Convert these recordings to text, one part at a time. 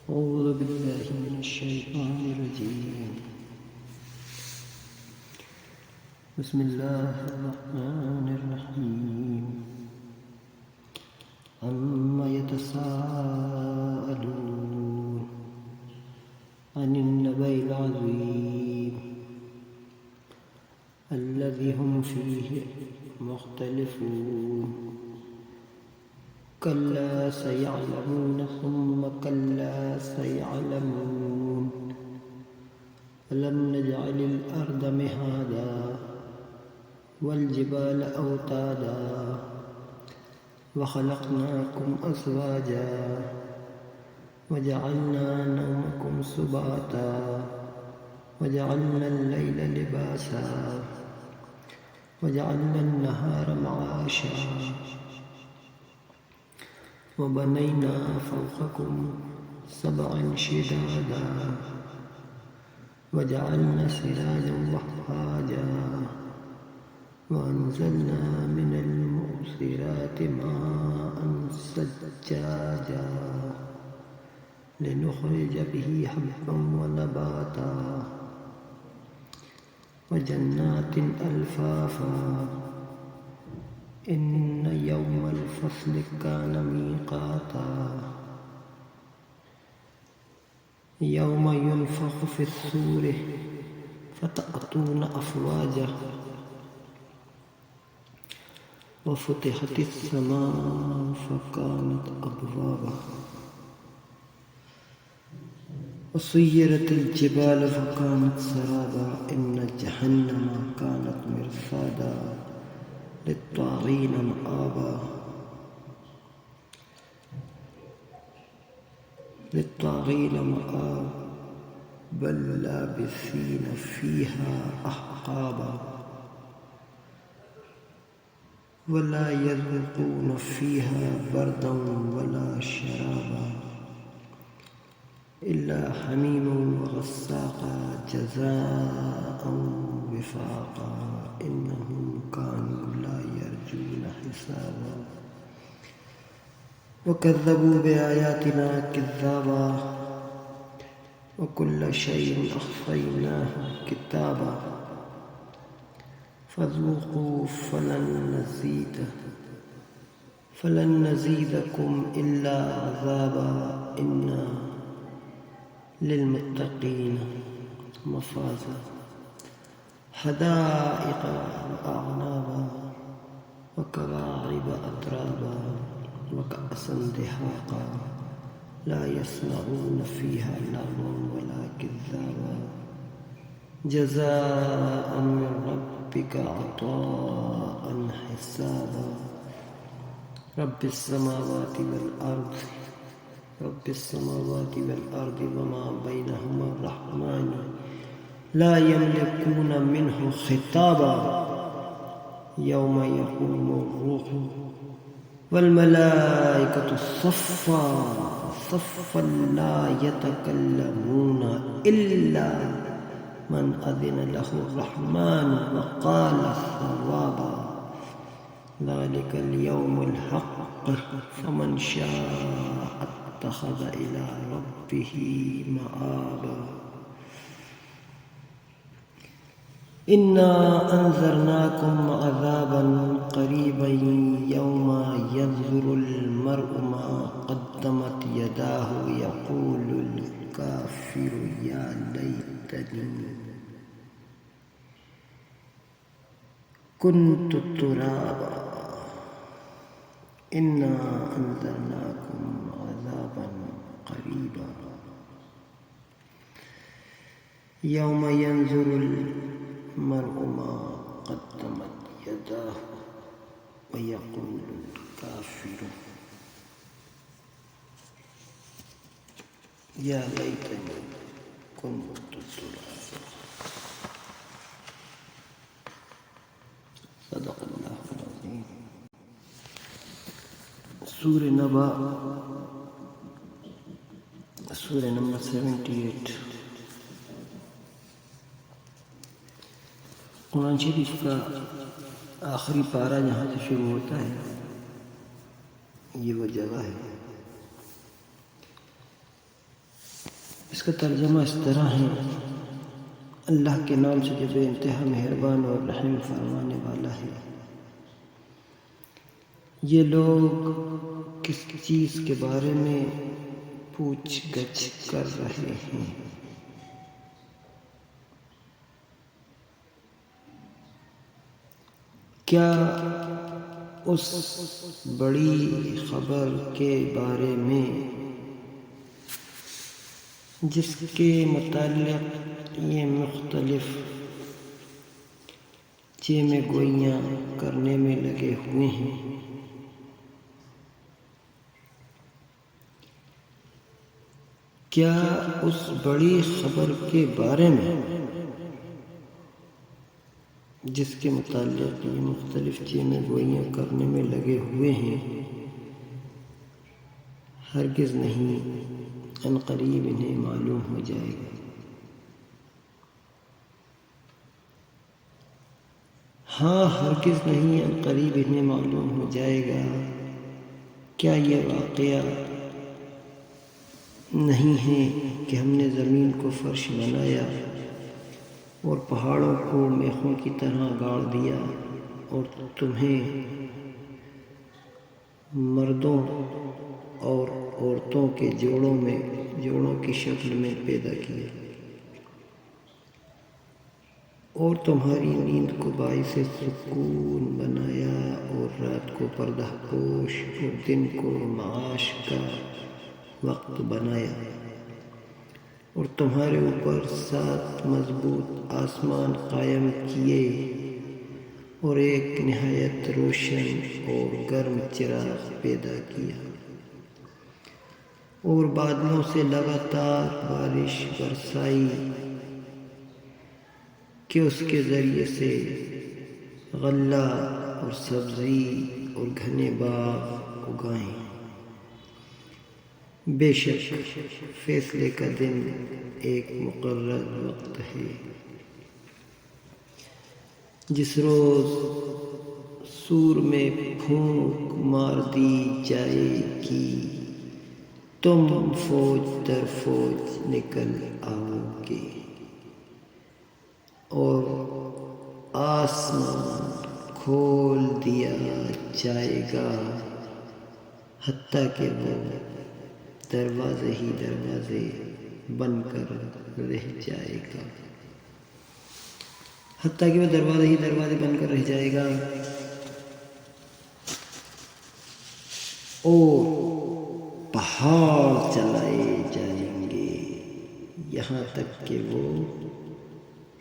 أعوذ بالله من الشيطان الرجيم. بسم الله الرحمن الرحيم. عما يتساءلون عن النبأ العظيم الذي هم فيه مختلفون. كلا سيعلمون ثم كلا سيعلمون. ألم نجعل الأرض مهادا والجبال أوتادا وخلقناكم أزواجا وجعلنا نومكم سباتا وجعلنا الليل لباسا وجعلنا النهار معاشا وبنينا فوقكم سبعا شدادا وجعلنا سراجا وهاجا وأنزلنا من المعصرات ماء ثجاجا لنخرج به حبا ونباتا وجنات ألفافا. إن يوم الفصل كان ميقاتا. يوم ينفخ في الصور فتأتون أفواجا وفتحت السماء فكانت أبوابا وسيرت الجبال فكانت سرابا. إن جهنم كانت مرصادا للطاغين مآبا. بل لابثين فيها أحقابا ولا يذوقون فيها بردا ولا شرابا إلا حميما وغساقا جزاء وفاقا. إنهم كانوا لا يرجون حسابا وكذبوا بآياتنا كذابا وكل شيء أحصيناه كتابا فذوقوا فلن نزيدكم إلا عذابا. إن للمتقين مفازا حدائق وأعنابا وكواعب أترابا وكأسا دهاقا لا يسمعون فيها لغوا ولا كذابا جزاء من ربك عطاء حسابا. رب السماوات والأرض وما بينهما الرحمن لا يملكون منه خطابا. يوم يقوم الروح والملائكة صفا لا يتكلمون إلا من أذن له الرحمن وقال صوابا. ذلك اليوم الحق فمن شاء اتخذ إلى ربه مآبا. إنا أنذرناكم عذابا قريبا يوم ينظر المرء ما قدمت يداه يقول الكافر يا ليتني كنت ترابا. إنا أنذرناكم عذابا قريبا يوم ينظر المرء ما قدمت يداه ويقول الكافر يا ليتني كنت ترابا. صدق اللہ العظیم. سورہ نبا سورہ نمبر 78. قرآن شریف کا آخری پارہ جہاں سے شروع ہوتا ہے یہ وہ جگہ ہے اس کا ترجمہ اس طرح ہے: اللہ کے نام سے جو بے انتہا مہربان اور رحم فرمانے والا ہے۔ یہ لوگ کس چیز کے بارے میں پوچھ گچھ کر رہے ہیں؟ کیا اس بڑی خبر کے بارے میں جس کے متعلق یہ مختلف چیمے گوئیاں کرنے میں لگے ہوئے ہیں؟ کیا اس بڑی خبر کے بارے میں جس کے متعلق یہ مختلف چیمے گوئیاں کرنے میں لگے ہوئے ہیں، ہرگز نہیں، ان قریب انہیں معلوم ہو جائے گا۔ ہاں، ہرگز نہیں، ان قریب انہیں معلوم ہو جائے گا۔ کیا یہ واقعہ نہیں ہے کہ ہم نے زمین کو فرش بنایا اور پہاڑوں کو میخوں کی طرح گاڑ دیا، اور تمہیں مردوں اور عورتوں کے جوڑوں کی شکل میں پیدا کیا، اور تمہاری نیند کو باعث سکون بنایا، اور رات کو پردہ پوش اور دن کو معاش کا وقت بنایا، اور تمہارے اوپر 7 مضبوط آسمان قائم کیے، اور ایک نہایت روشن اور گرم چراغ پیدا کیا، اور بادلوں سے لگاتار بارش برسائی کہ اس کے ذریعے سے غلہ اور سبزی اور گھنے باغ اگائیں۔ بے شک فیصلے کا دن ایک مقرر وقت ہے، جس روز سور میں پھونک مار دی جائے گی، تم فوج در فوج نکل آؤ گے، اور آسمان کھول دیا جائے گا، حتیٰ کہ وہ دروازے ہی دروازے بن کر رہ جائے گا، حتیٰ کہ وہ دروازے ہی دروازے بن کر رہ جائے گا، اور پہاڑ چلائے جائیں گے یہاں تک کہ وہ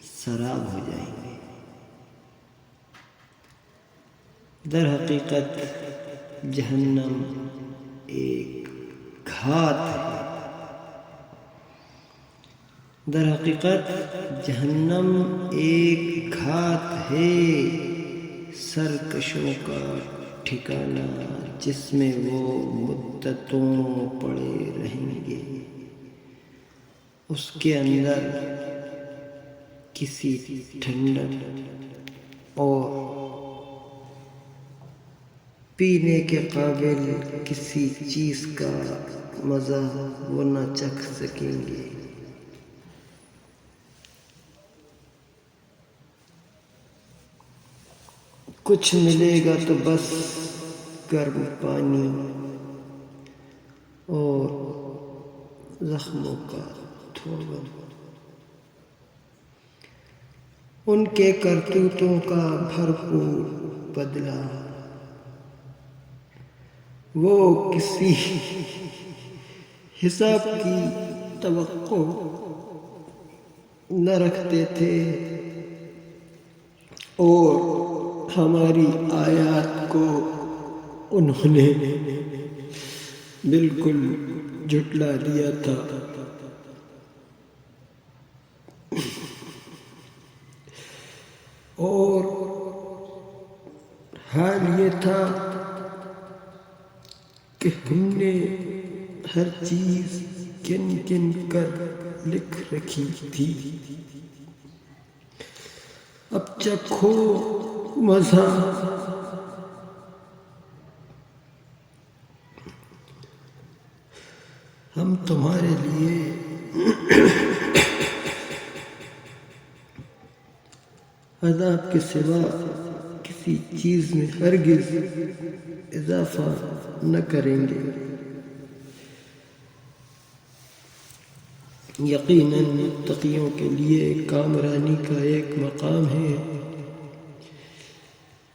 سراب ہو جائیں گے۔ در حقیقت جہنم ایک گھات ہے، در حقیقت جہنم ایک گھات ہے، سرکشوں کا ٹھکانہ، جس میں وہ مدتوں پڑے رہیں گے۔ اس کے اندر کسی ٹھنڈک اور پینے کے قابل کسی چیز کا مزہ وہ نہ چکھ سکیں گے۔ کچھ ملے گا تو بس گرم پانی اور زخموں کا دھونا، ان کے کرتوتوں کا بھرپور بدلہ۔ وہ کسی حساب کی توقع نہ رکھتے تھے، اور ہماری آیات کو انہوں نے بالکل جھٹلا دیا تھا۔ اور حال یہ تھا کہ ہم نے ہر چیز گن گن کر لکھ رکھی تھی۔ اب چکھو مزہ، ہم تمہارے لیے عذاب کے سوا کسی چیز میں ہرگز اضافہ نہ کریں گے۔ یقیناً متقیوں کے لیے کامرانی کا ایک مقام ہے۔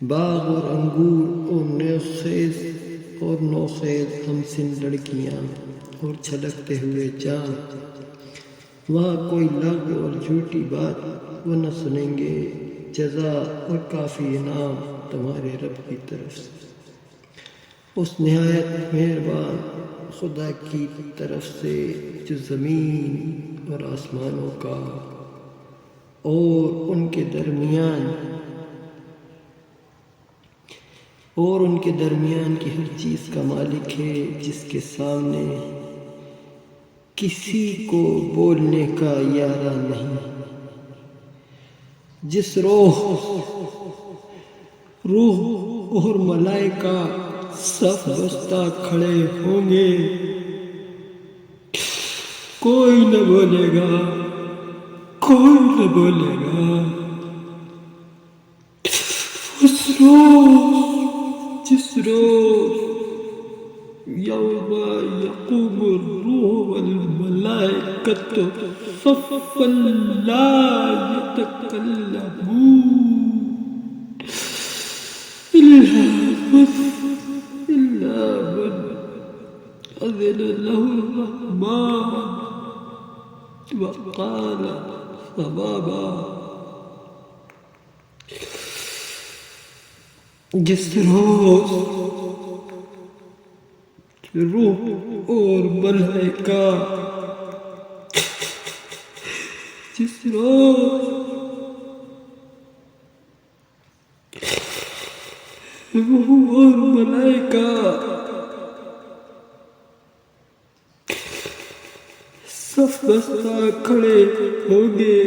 باغ اور انگور اور نوخیز ہمسن لڑکیاں اور چھلکتے ہوئے چاند، وہاں کوئی لغو اور جھوٹی بات وہ نہ سنیں گے۔ جزا اور کافی انعام تمہارے رب کی طرف سے، اس نہایت مہربان خدا کی طرف سے جو زمین اور آسمانوں کا اور ان کے درمیان کی ہر چیز کا مالک ہے، جس کے سامنے کسی کو بولنے کا یارہ نہیں۔ جس روح اور ملائکہ صف بستہ کھڑے ہوں گے، کوئی نہ بولے گا۔ جس روز یوم یقوم الروح والملائکۃ صفا لا یتکلمون الا من اذن له الرحمن وقال صوابا۔ جس روز روح اور ملائکہ صف بستہ کھڑے ہوں گے،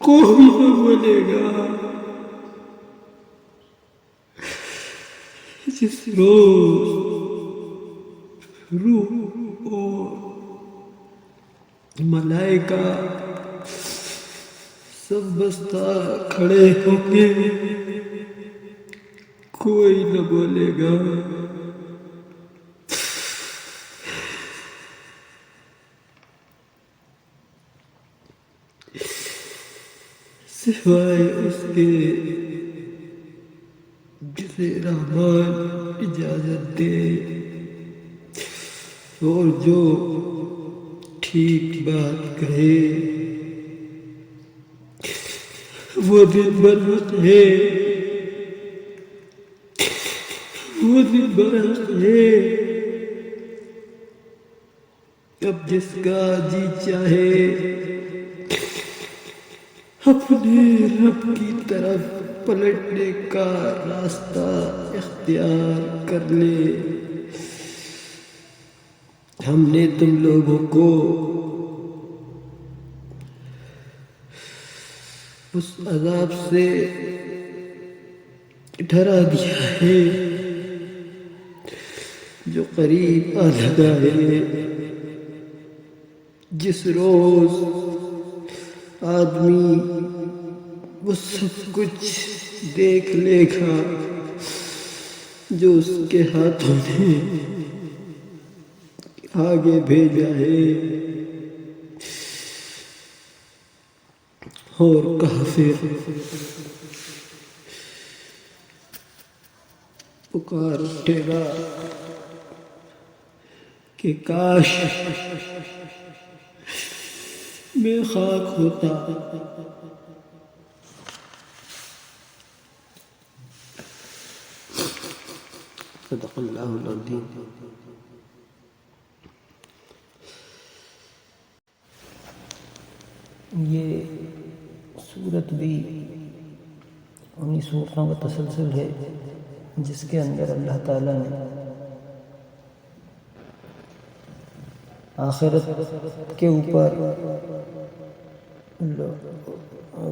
کوئی نہ بولے گا۔ جس روز روح اور ملائکہ سب بستہ کھڑے ہوں گے، کوئی نہ بولے گا۔ سوائے اس کے جسے رحمان اجازت دے، اور جو ٹھیک بات کہے۔ وہ دن برحق ہے، اب جس کا جی چاہے اپنے رب کی طرف پلٹنے کا راستہ اختیار کر لے۔ ہم نے تم لوگوں کو اس عذاب سے ڈرا دیا ہے جو قریب آ لگا ہے، جس روز آدمی وہ سب کچھ دیکھ لے گا جو اس کے ہاتھوں نے آگے بھیجا ہے، اور کافر پکار اٹھے گا کہ کاش میں خاک ہوتا۔ صدق اللہ العظیم۔ یہ سورت بھی انہی سورتوں کا تسلسل ہے جس کے اندر اللہ تعالیٰ نے آخرت کے اوپر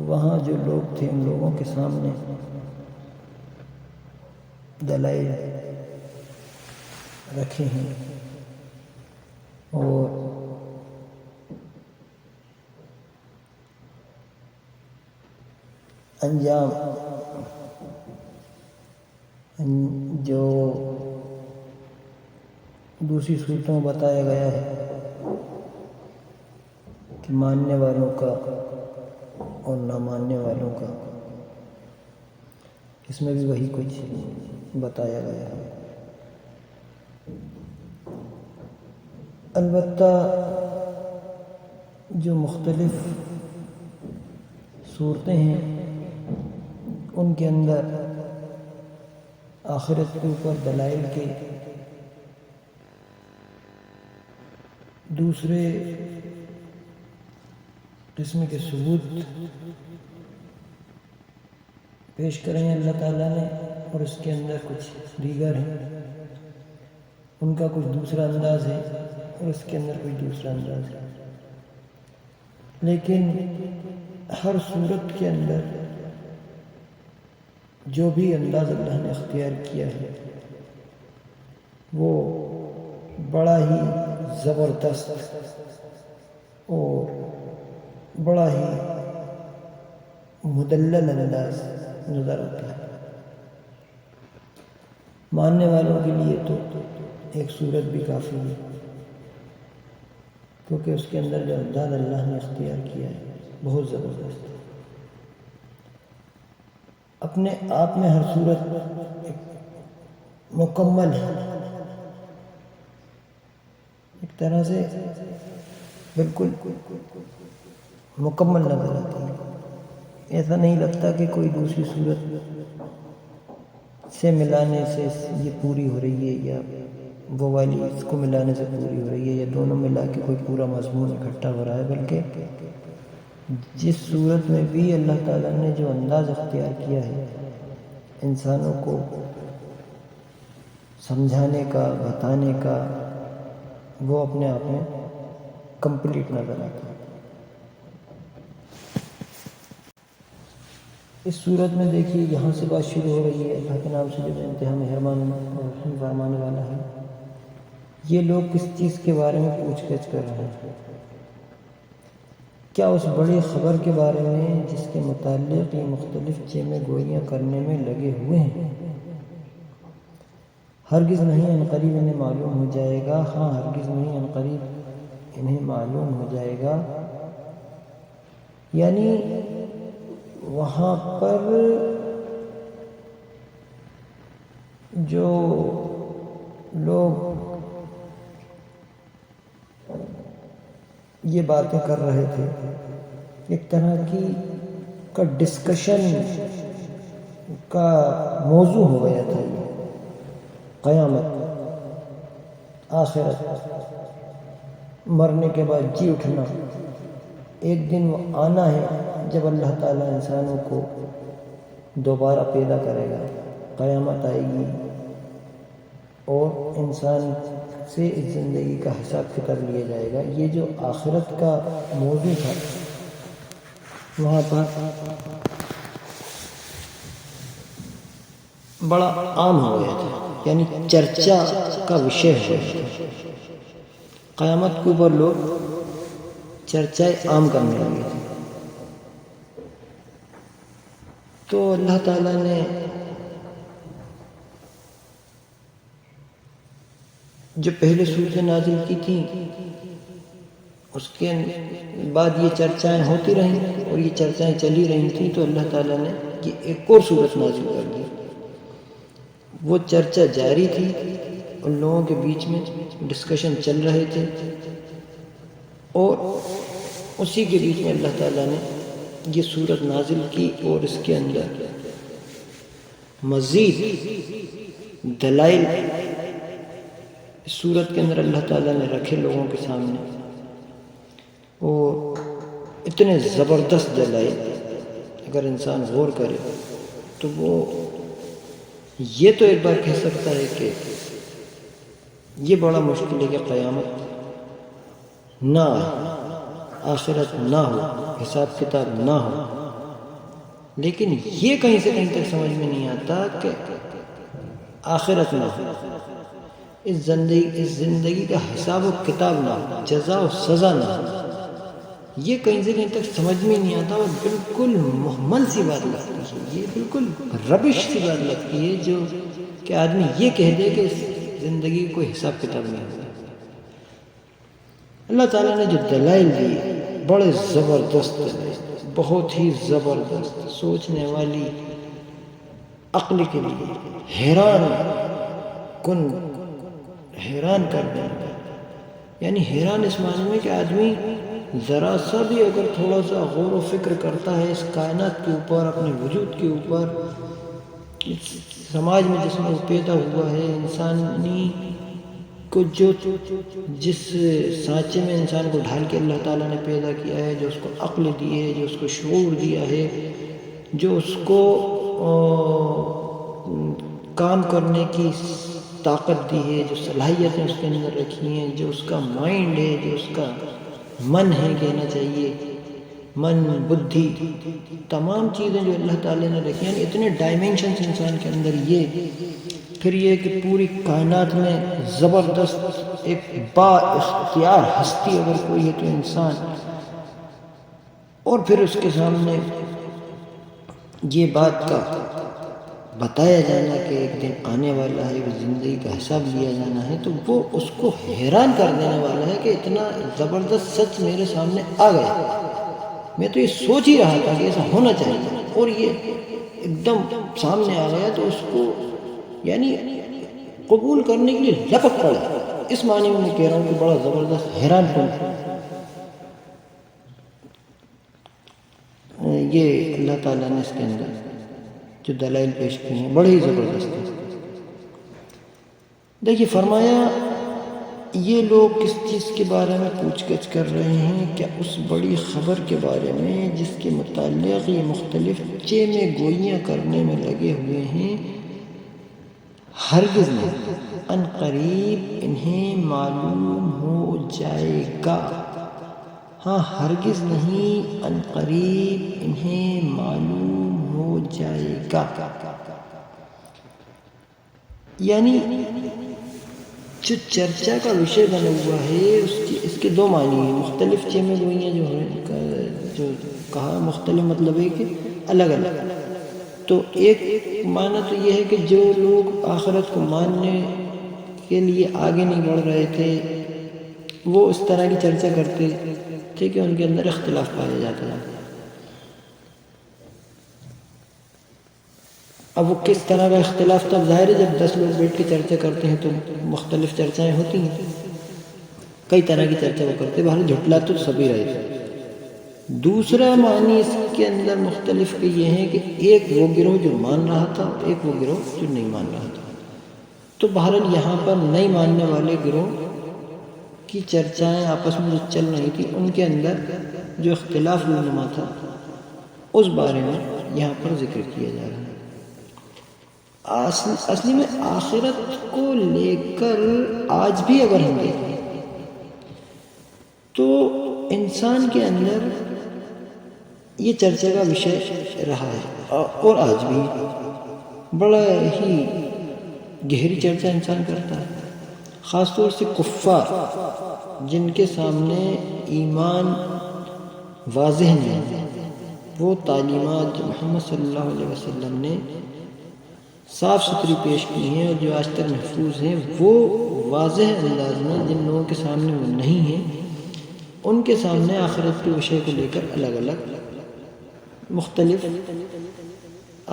وہاں جو لوگ تھے ان لوگوں کے سامنے دلائل رکھے ہیں، اور انجام جو دوسری صورتوں میں بتایا گیا ہے کہ ماننے والوں کا اور نہ ماننے والوں کا، اس میں بھی وہی کچھ بتایا گیا ہے۔ البتہ جو مختلف صورتیں ہیں ان کے اندر آخرت کے اوپر دلائل کے دوسرے قسم کے ثبوت پیش کریں ہیں اللہ تعالیٰ نے، اور اس کے اندر کچھ دیگر ہیں، ان کا کچھ دوسرا انداز ہے اور اس کے اندر کچھ دوسرا انداز ہے۔ لیکن ہر صورت کے اندر جو بھی انداز اللہ نے اختیار کیا ہے وہ بڑا ہی زبردست اور بڑا ہی مدلل انداز نظر آتا ہے۔ ماننے والوں کے لیے تو ایک صورت بھی کافی ہے، کیونکہ اس کے اندر جو انداز اللہ نے اختیار کیا ہے بہت زبردست ہے۔ اپنے آپ میں ہر صورت مکمل ہے، ایک طرح سے بالکل مکمل نظر آتی ہے۔ ایسا نہیں لگتا کہ کوئی دوسری صورت سے ملانے سے یہ پوری ہو رہی ہے یا وہ والی اس کو ملانے سے پوری ہو رہی ہے، یا دونوں ملا کے کوئی پورا مضمون اکٹھا ہو رہا ہے، بلکہ جس صورت میں بھی اللہ تعالیٰ نے جو انداز اختیار کیا ہے انسانوں کو سمجھانے کا، بتانے کا، وہ اپنے آپ میں کمپلیٹ نظر آتا ہے۔ اس صورت میں دیکھیے یہاں سے بات شروع ہو رہی ہے، اللہ کے نام سے جو انتہا مہربان اور رحم فرمانے والا ہے۔ یہ لوگ کس چیز کے بارے میں پوچھ گچھ کر رہے ہیں؟ کیا اس بڑی خبر کے بارے میں جس کے متعلق یہ مختلف چیمیں گوئیاں کرنے میں لگے ہوئے ہیں؟ ہرگز نہیں، عنقریب انہیں معلوم ہو جائے گا۔ ہاں، ہرگز نہیں، عنقریب انہیں معلوم ہو جائے گا۔ یعنی وہاں پر جو لوگ یہ باتیں کر رہے تھے ایک طرح کا ڈسکشن کا موضوع ہو گیا تھا، یہ قیامت، آخرت، مرنے کے بعد جی اٹھنا۔ ایک دن وہ آنا ہے جب اللہ تعالیٰ انسانوں کو دوبارہ پیدا کرے گا، قیامت آئے گی اور انسان سے اس زندگی کا حساب کتاب لیا جائے گا۔ یہ جو آخرت کا موضوع تھا وہاں پر بڑا عام ہو گیا تھا، یعنی چرچا کا وشے ہے۔ قیامت کے اوپر لوگ چرچائے عام کرنے لگے تھے۔ تو اللہ تعالیٰ نے جو پہلے صورتیں نازل کی تھیں اس کے بعد یہ چرچائیں ہوتی رہیں اور یہ چرچائیں چلی رہی تھیں، تو اللہ تعالیٰ نے یہ ایک اور صورت نازل کر دی۔ وہ چرچا جاری تھی، ان لوگوں کے بیچ میں ڈسکشن چل رہے تھے، اور اسی کے بیچ میں اللہ تعالیٰ نے یہ صورت نازل کی اور اس کے اندر مزید دلائل اس صورت کے اندر اللہ تعالیٰ نے رکھے لوگوں کے سامنے، اور اتنے زبردست دلائل اگر انسان غور کرے تو وہ یہ تو ایک بار کہہ سکتا ہے کہ یہ بڑا مشکل ہے کہ قیامت نہ آئے، آخرت نہ ہو، حساب کتاب نہ ہو، لیکن یہ کہیں سے کہیں تک سمجھ میں نہیں آتا کہ آخرت نہ ہو، اس زندگی کا حساب و کتاب نہ ہو، جزا و سزا نہ ہو، یہ کئی جگہ تک سمجھ میں نہیں آتا اور بالکل محمل سی بات لگتی ہے، یہ بالکل ربش سی بات لگتی ہے جو کہ آدمی یہ کہہ دے کہ زندگی کو کوئی حساب کتاب نہیں ہوگا۔ اللہ تعالیٰ نے جو دلائل دیے بڑے زبردست دلائل، بہت ہی زبردست، سوچنے والی عقل کے لیے حیران کر دینا، یعنی حیران اس معنی میں کہ آدمی ذرا سا بھی اگر تھوڑا سا غور و فکر کرتا ہے اس کائنات کے اوپر، اپنے وجود کے اوپر، سماج میں جس میں وہ پیدا ہوا ہے، انسانی کو جس سانچے میں انسان کو ڈھال کے اللہ تعالیٰ نے پیدا کیا ہے، جو اس کو عقل دی ہے، جو اس کو شعور دیا ہے، جو اس کو کام کرنے کی طاقت دی ہے، جو صلاحیتیں اس کے اندر رکھی ہیں، جو اس کا مائنڈ ہے، جو اس کا من ہے کہنا چاہیے، من، بدھی، تمام چیزیں جو اللہ تعالیٰ نے رکھی ہیں، یعنی اتنے ڈائمینشنز انسان کے اندر، پھر یہ کہ پوری کائنات میں زبردست ایک با اختیار ہستی اگر کوئی ہے تو انسان، اور پھر اس کے سامنے یہ بات کا بتایا جانا کہ ایک دن آنے والا ہے، زندگی کا حساب لیا جانا ہے، تو وہ اس کو حیران کر دینے والا ہے کہ اتنا زبردست سچ میرے سامنے آ گیا، میں تو یہ سوچ ہی رہا تھا کہ ایسا ہونا چاہیے اور یہ ایک دم سامنے آ گیا، تو اس کو یعنی قبول کرنے کے لیے لپک پڑا۔ اس معنی میں کہہ رہا ہوں کہ بڑا زبردست حیران کن یہ اللہ تعالیٰ نے اس کے اندر جو دلائل پیش کی ہیں بڑے ہی زبردست ہیں۔ دیکھیے فرمایا یہ لوگ کس چیز کے بارے میں پوچھ گچھ کر رہے ہیں؟ کیا اس بڑی خبر کے بارے میں جس کے متعلق یہ مختلف چیمے گوئیاں کرنے میں لگے ہوئے ہیں؟ ہرگز نہیں، ان قریب انہیں معلوم ہو جائے گا۔ ہاں ہرگز نہیں، ان قریب انہیں معلوم ہو جائے گا، یعنی جو چرچا کا وشے بنا ہوا ہے اس کے دو معنی ہیں۔ مختلف چیمے گوئیاں جو کہا مختلف مطلب ہے کہ الگ الگ، تو ایک معنی تو یہ ہے کہ جو لوگ آخرت کو ماننے کے لیے آگے نہیں بڑھ رہے تھے وہ اس طرح کی چرچا کرتے تھے کہ ان کے اندر اختلاف پایا جاتا ہے۔ اب وہ کس طرح کا اختلاف تھا؟ ظاہر ہے جب 10 لوگ بیٹھ کے چرچا کرتے ہیں تو مختلف چرچائیں ہوتی ہیں، کئی طرح کی چرچا وہ کرتے، باہر جھٹلا تو سبھی رہے تھے۔ دوسرا معنی اس کے اندر مختلف کے یہ ہے کہ ایک وہ گروہ جو مان رہا تھا، ایک وہ گروہ جو نہیں مان رہا تھا، تو بہرحال یہاں پر نہیں ماننے والے گروہ کی چرچائیں آپس میں جو چل رہی تھی ان کے اندر جو اختلاف رونما تھا اس بارے میں یہاں پر ذکر کیا جا رہا ہے۔ اصلی میں آخرت کو لے کر آج بھی اگر ہم دیکھیں تو انسان کے اندر یہ چرچا کا وشے رہا ہے اور آج بھی بڑا ہی گہری چرچا انسان کرتا ہے، خاص طور سے کفار جن کے سامنے ایمان واضح نہیں، وہ تعلیمات جو محمد صلی اللہ علیہ وسلم نے صاف ستھری پیش کی ہیں اور جو آج تک محفوظ ہیں، وہ واضح انداز میں جن لوگوں کے سامنے وہ نہیں ہیں ان کے سامنے آخرت کے وشے کو لے کر الگ الگ مختلف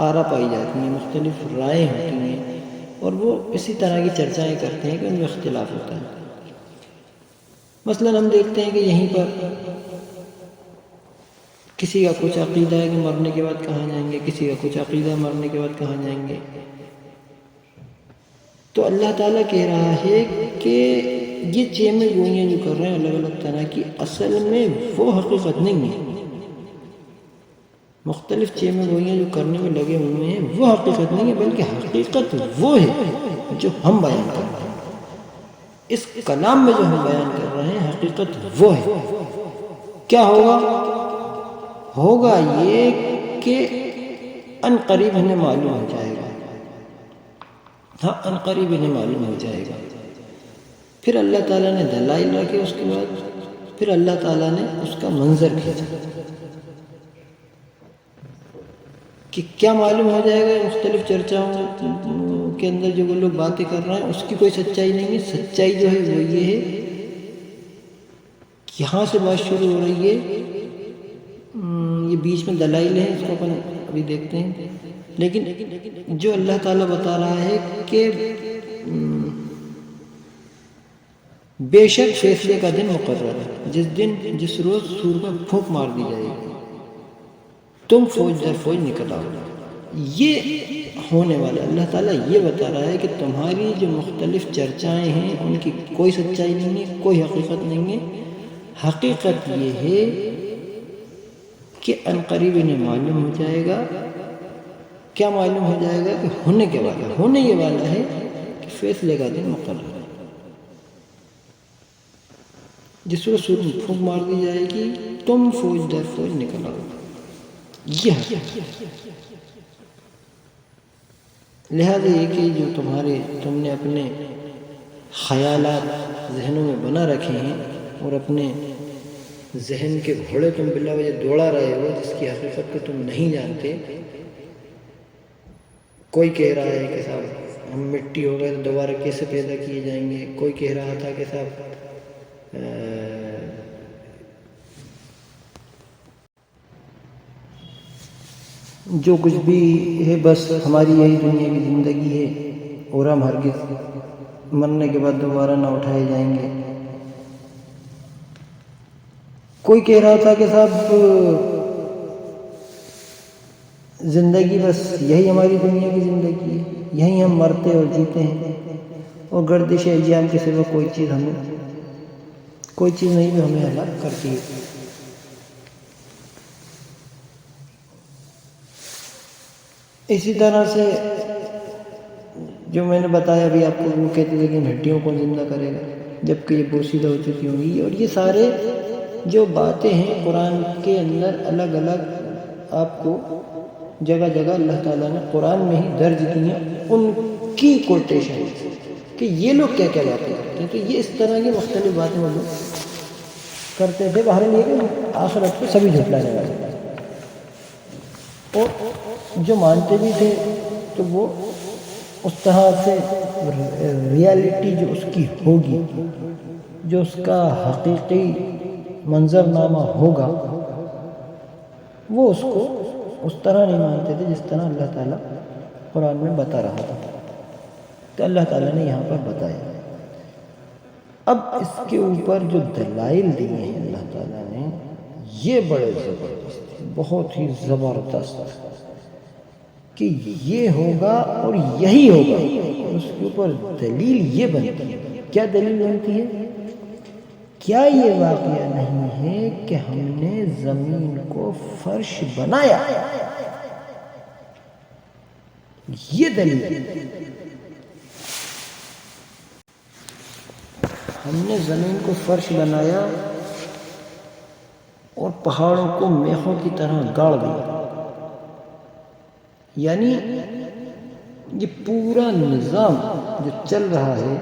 آرا پائی جاتی ہیں، مختلف رائے ہوتی ہیں اور وہ اسی طرح کی چرچائیں کرتے ہیں کہ ان میں اختلاف ہوتا ہے۔ مثلا ہم دیکھتے ہیں کہ یہیں پر کسی کا کچھ عقیدہ ہے کہ مرنے کے بعد کہاں جائیں گے، کسی کا کچھ عقیدہ ہے مرنے کے بعد کہاں جائیں گے، تو اللہ تعالیٰ کہہ رہا ہے کہ یہ چیمے گوئیاں جو کر رہے ہیں الگ الگ طرح کی، اصل میں وہ حقیقت نہیں ہے۔ مختلف چیمے گوئیاں جو کرنے میں لگے ہوئے ہیں وہ حقیقت نہیں ہے، بلکہ حقیقت وہ ہے جو ہم بیان کر رہے ہیں۔ اس کلام میں جو ہم بیان کر رہے ہیں حقیقت وہ ہے۔ کیا ہوگا یہ کہ ان قریب انہیں معلوم ہو جائے گا، ہاں ان قریب انہیں معلوم ہو جائے گا۔ پھر اللہ تعالیٰ نے دلائل رکھے، اس کے بعد پھر اللہ تعالیٰ نے اس کا منظر کھینچا کہ کیا معلوم ہو جائے گا مختلف چرچاؤں کے اندر جو وہ لوگ باتیں کر رہے ہیں اس کی کوئی سچائی نہیں ہے. سچائی جو ہے وہ یہ ہے کہ یہاں سے بات شروع ہو رہی ہے. یہ بیچ میں دلائل ہیں، اس کو اپن ابھی دیکھتے ہیں. لیکن جو اللہ تعالیٰ بتا رہا ہے کہ بے شک فیصلے کا دن مقرر ہے، جس روز سور میں پھونک مار دی جائے گی، تم فوج در فوج نکل آؤ. یہ ہونے والا اللہ تعالیٰ یہ بتا رہا ہے کہ تمہاری جو مختلف چرچائیں ہیں ان کی کوئی سچائی نہیں ہے، کوئی حقیقت نہیں ہے. حقیقت یہ ہے کہ عنقریب انہیں معلوم ہو جائے گا. کیا معلوم ہو جائے گا؟ کہ ہونے یہ والا ہے کہ فیصلے کا دن مقرر ہے، جس کو سور میں پھونک مار دی جائے گی، تم فوج در فوج نکل آؤ. یہ لہذا یہ کہ جو تم نے اپنے خیالات ذہنوں میں بنا رکھے ہیں اور اپنے ذہن کے گھوڑے تم بلا وجہ دوڑا رہے ہو جس کی حقیقت کو تم نہیں جانتے. کوئی کہہ رہا ہے کہ صاحب ہم مٹی ہو گئے تو دوبارہ کیسے پیدا کیے جائیں گے. کوئی کہہ رہا تھا کہ صاحب جو کچھ بھی ہے بس ہماری یہی دنیا کی زندگی ہے اور ہم ہرگز مرنے کے بعد دوبارہ نہ اٹھائے جائیں گے. کوئی کہہ رہا تھا کہ صاحب زندگی بس یہی ہماری دنیا کی زندگی ہے، یہیں ہم مرتے اور جیتے ہیں اور گردش ایام کے سوا کوئی چیز نہیں جو ہمیں ہلاک کرتی ہے. اسی طرح سے جو میں نے بتایا ابھی آپ کو، وہ کہتے تھے کہ ہڈیوں کو زندہ کرے گا جبکہ یہ بوسیدہ ہو چکی ہوں گی. اور یہ سارے جو باتیں ہیں قرآن کے اندر الگ الگ آپ کو جگہ جگہ اللہ تعالیٰ نے قرآن میں ہی درج کی ہیں، ان کی کوٹیشن کہ یہ لوگ کیا کیا باتیں کرتے ہیں. تو یہ اس طرح کی مختلف باتیں وہ لوگ کرتے تھے. بہرحال یہ کہ آخرت کو سبھی جھٹلانے والے، اور جو مانتے بھی تھے تو وہ اس طرح سے ریالٹی جو اس کی ہوگی، جو اس کا حقیقی منظرنامہ ہوگا، وہ اس کو اس طرح نہیں مانتے تھے جس طرح اللہ تعالیٰ قرآن میں بتا رہا تھا. تو اللہ تعالیٰ نے یہاں پر بتایا. اب اس کے اوپر جو دلائل دیے ہیں اللہ تعالیٰ نے، یہ بڑے زبردست، بہت ہی زبردست، کہ یہ ہوگا اور یہی ہوگا. اس کے اوپر دلیل یہ بنتی ہے. کیا دلیل بنتی ہے؟ کیا یہ واقعہ نہیں ہے کہ ہم نے زمین کو فرش بنایا؟ یہ دلیل. ہم نے زمین کو فرش بنایا اور پہاڑوں کو میخوں کی طرح گاڑ دیا. یعنی یہ پورا نظام جو چل رہا ہے،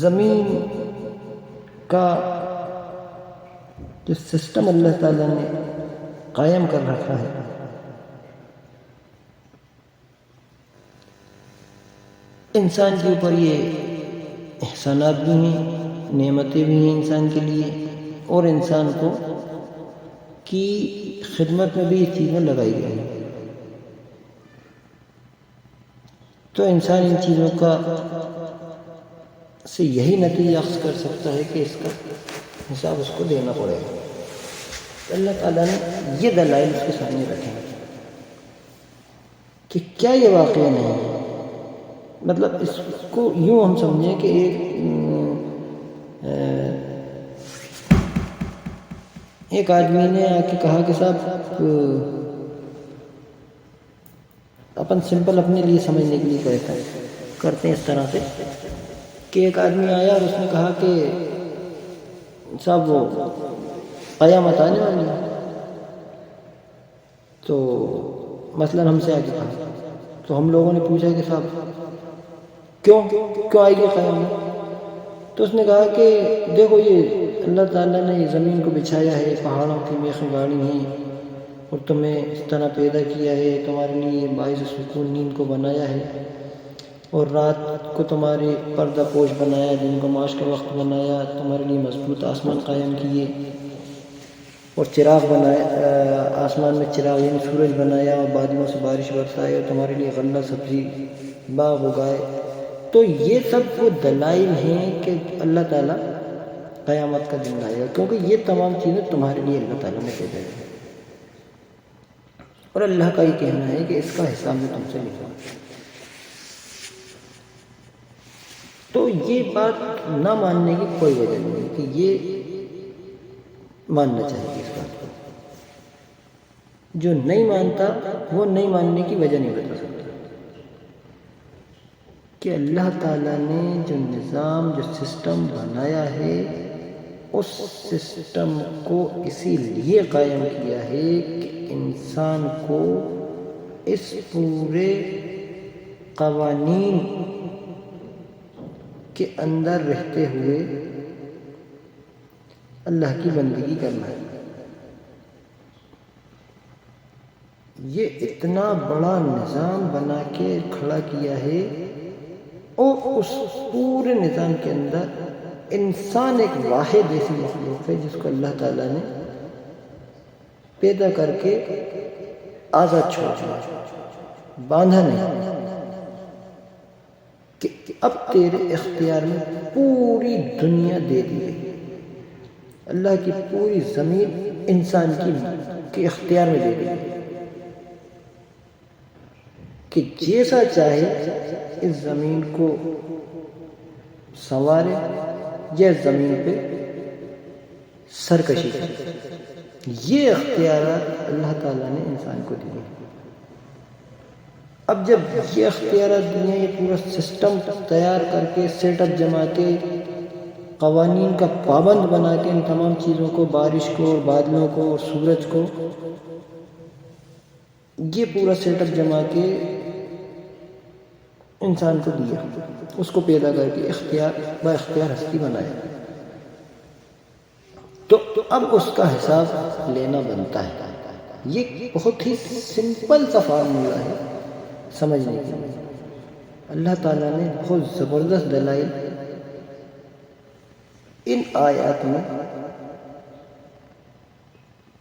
زمین کا جو سسٹم اللہ تعالیٰ نے قائم کر رکھا ہے، انسان کے اوپر یہ احسانات بھی ہیں، نعمتیں بھی ہیں انسان کے لیے، اور انسان کو کی خدمت میں بھی یہ چیزیں لگائی گئی ہیں. تو انسان ان چیزوں کا سے یہی نتیجہ اخذ کر سکتا ہے کہ اس کا حساب اس کو دینا پڑے گا. اللہ تعالیٰ نے یہ دلائل اس کے سامنے رکھے ہیں کہ کیا یہ واقعہ نہیں ہے. مطلب اس کو یوں ہم سمجھیں کہ ایک آدمی نے آ کے کہا کہ صاحب اپن سمپل اپنے لیے سمجھنے کے لیے کرتے ہیں اس طرح سے کہ ایک آدمی آیا اور اس نے کہا کہ صاحب وہ قیامت آنے والی ہے. تو مثلاً ہم سے آگے کہا تو ہم لوگوں نے پوچھا کہ صاحب کیوں آئے گی قیامت؟ تو اس نے کہا کہ دیکھو یہ اللہ تعالیٰ نے یہ زمین کو بچھایا ہے، پہاڑوں کی میخیں گاڑی ہیں، اور تمہیں اس طرح پیدا کیا ہے، تمہارے لیے باعث سکون نیند کو بنایا ہے، اور رات کو تمہارے پردہ پوش بنایا، دن کو معاش کا وقت بنایا، تمہارے لیے مضبوط آسمان قائم کیے، اور چراغ بنایا، آسمان میں چراغ یعنی سورج بنایا، اور بادلوں سے بارش برسائے، اور تمہارے لیے غلہ سبزی باغ اگائے۔ تو یہ سب وہ دلائل ہیں کہ اللہ تعالیٰ قیامت کا دن لائے گا، کیونکہ یہ تمام چیزیں تمہارے لیے اللہ تعالیٰ نے پیدا کی، اور اللہ کا یہ کہنا ہے کہ اس کا حساب میں تم سے لکھا۔ تو یہ بات نہ ماننے کی کوئی وجہ نہیں کہ یہ ماننا چاہیے اس بات کو۔ جو نہیں مانتا وہ نہیں ماننے کی وجہ نہیں بتا سکتا کہ اللہ تعالیٰ نے جو نظام، جو سسٹم بنایا ہے، اس سسٹم کو اسی لیے قائم کیا ہے کہ انسان کو اس پورے قوانین کے اندر رہتے ہوئے اللہ کی بندگی کرنا ہے۔ یہ اتنا بڑا نظام بنا کے کھڑا کیا ہے، اور اس پورے نظام کے اندر انسان ایک واحد ایسی مخلوق ہے جس کو اللہ تعالیٰ نے پیدا کر کے آزاد چھوڑ دیا، باندھا نہیں کہ اب تیرے اختیار میں پوری دنیا دے دی گئی۔ اللہ کی پوری زمین انسان کے اختیار میں دے دی گئی کہ جیسا چاہے اس زمین کو سنوارے یا زمین پہ سرکشی کرے۔ یہ اختیارات اللہ تعالیٰ نے انسان کو دیے۔ اب جب یہ اختیارات دیے، یہ پورا سسٹم تیار کر کے، سیٹ اپ جما کے، قوانین کا پابند بنا کے، ان تمام چیزوں کو، بارش کو، اور بادلوں کو، اور سورج کو، یہ پورا سیٹ اپ جما کے انسان کو دیا، اس کو پیدا کر کے با اختیار ہستی بنایا، تو اب اس کا حساب لینا بنتا ہے۔ یہ بہت ہی سمپل سا فارمولا ہے سمجھنے کے لیے۔ اللہ تعالیٰ نے بہت زبردست دلائل ان آیات میں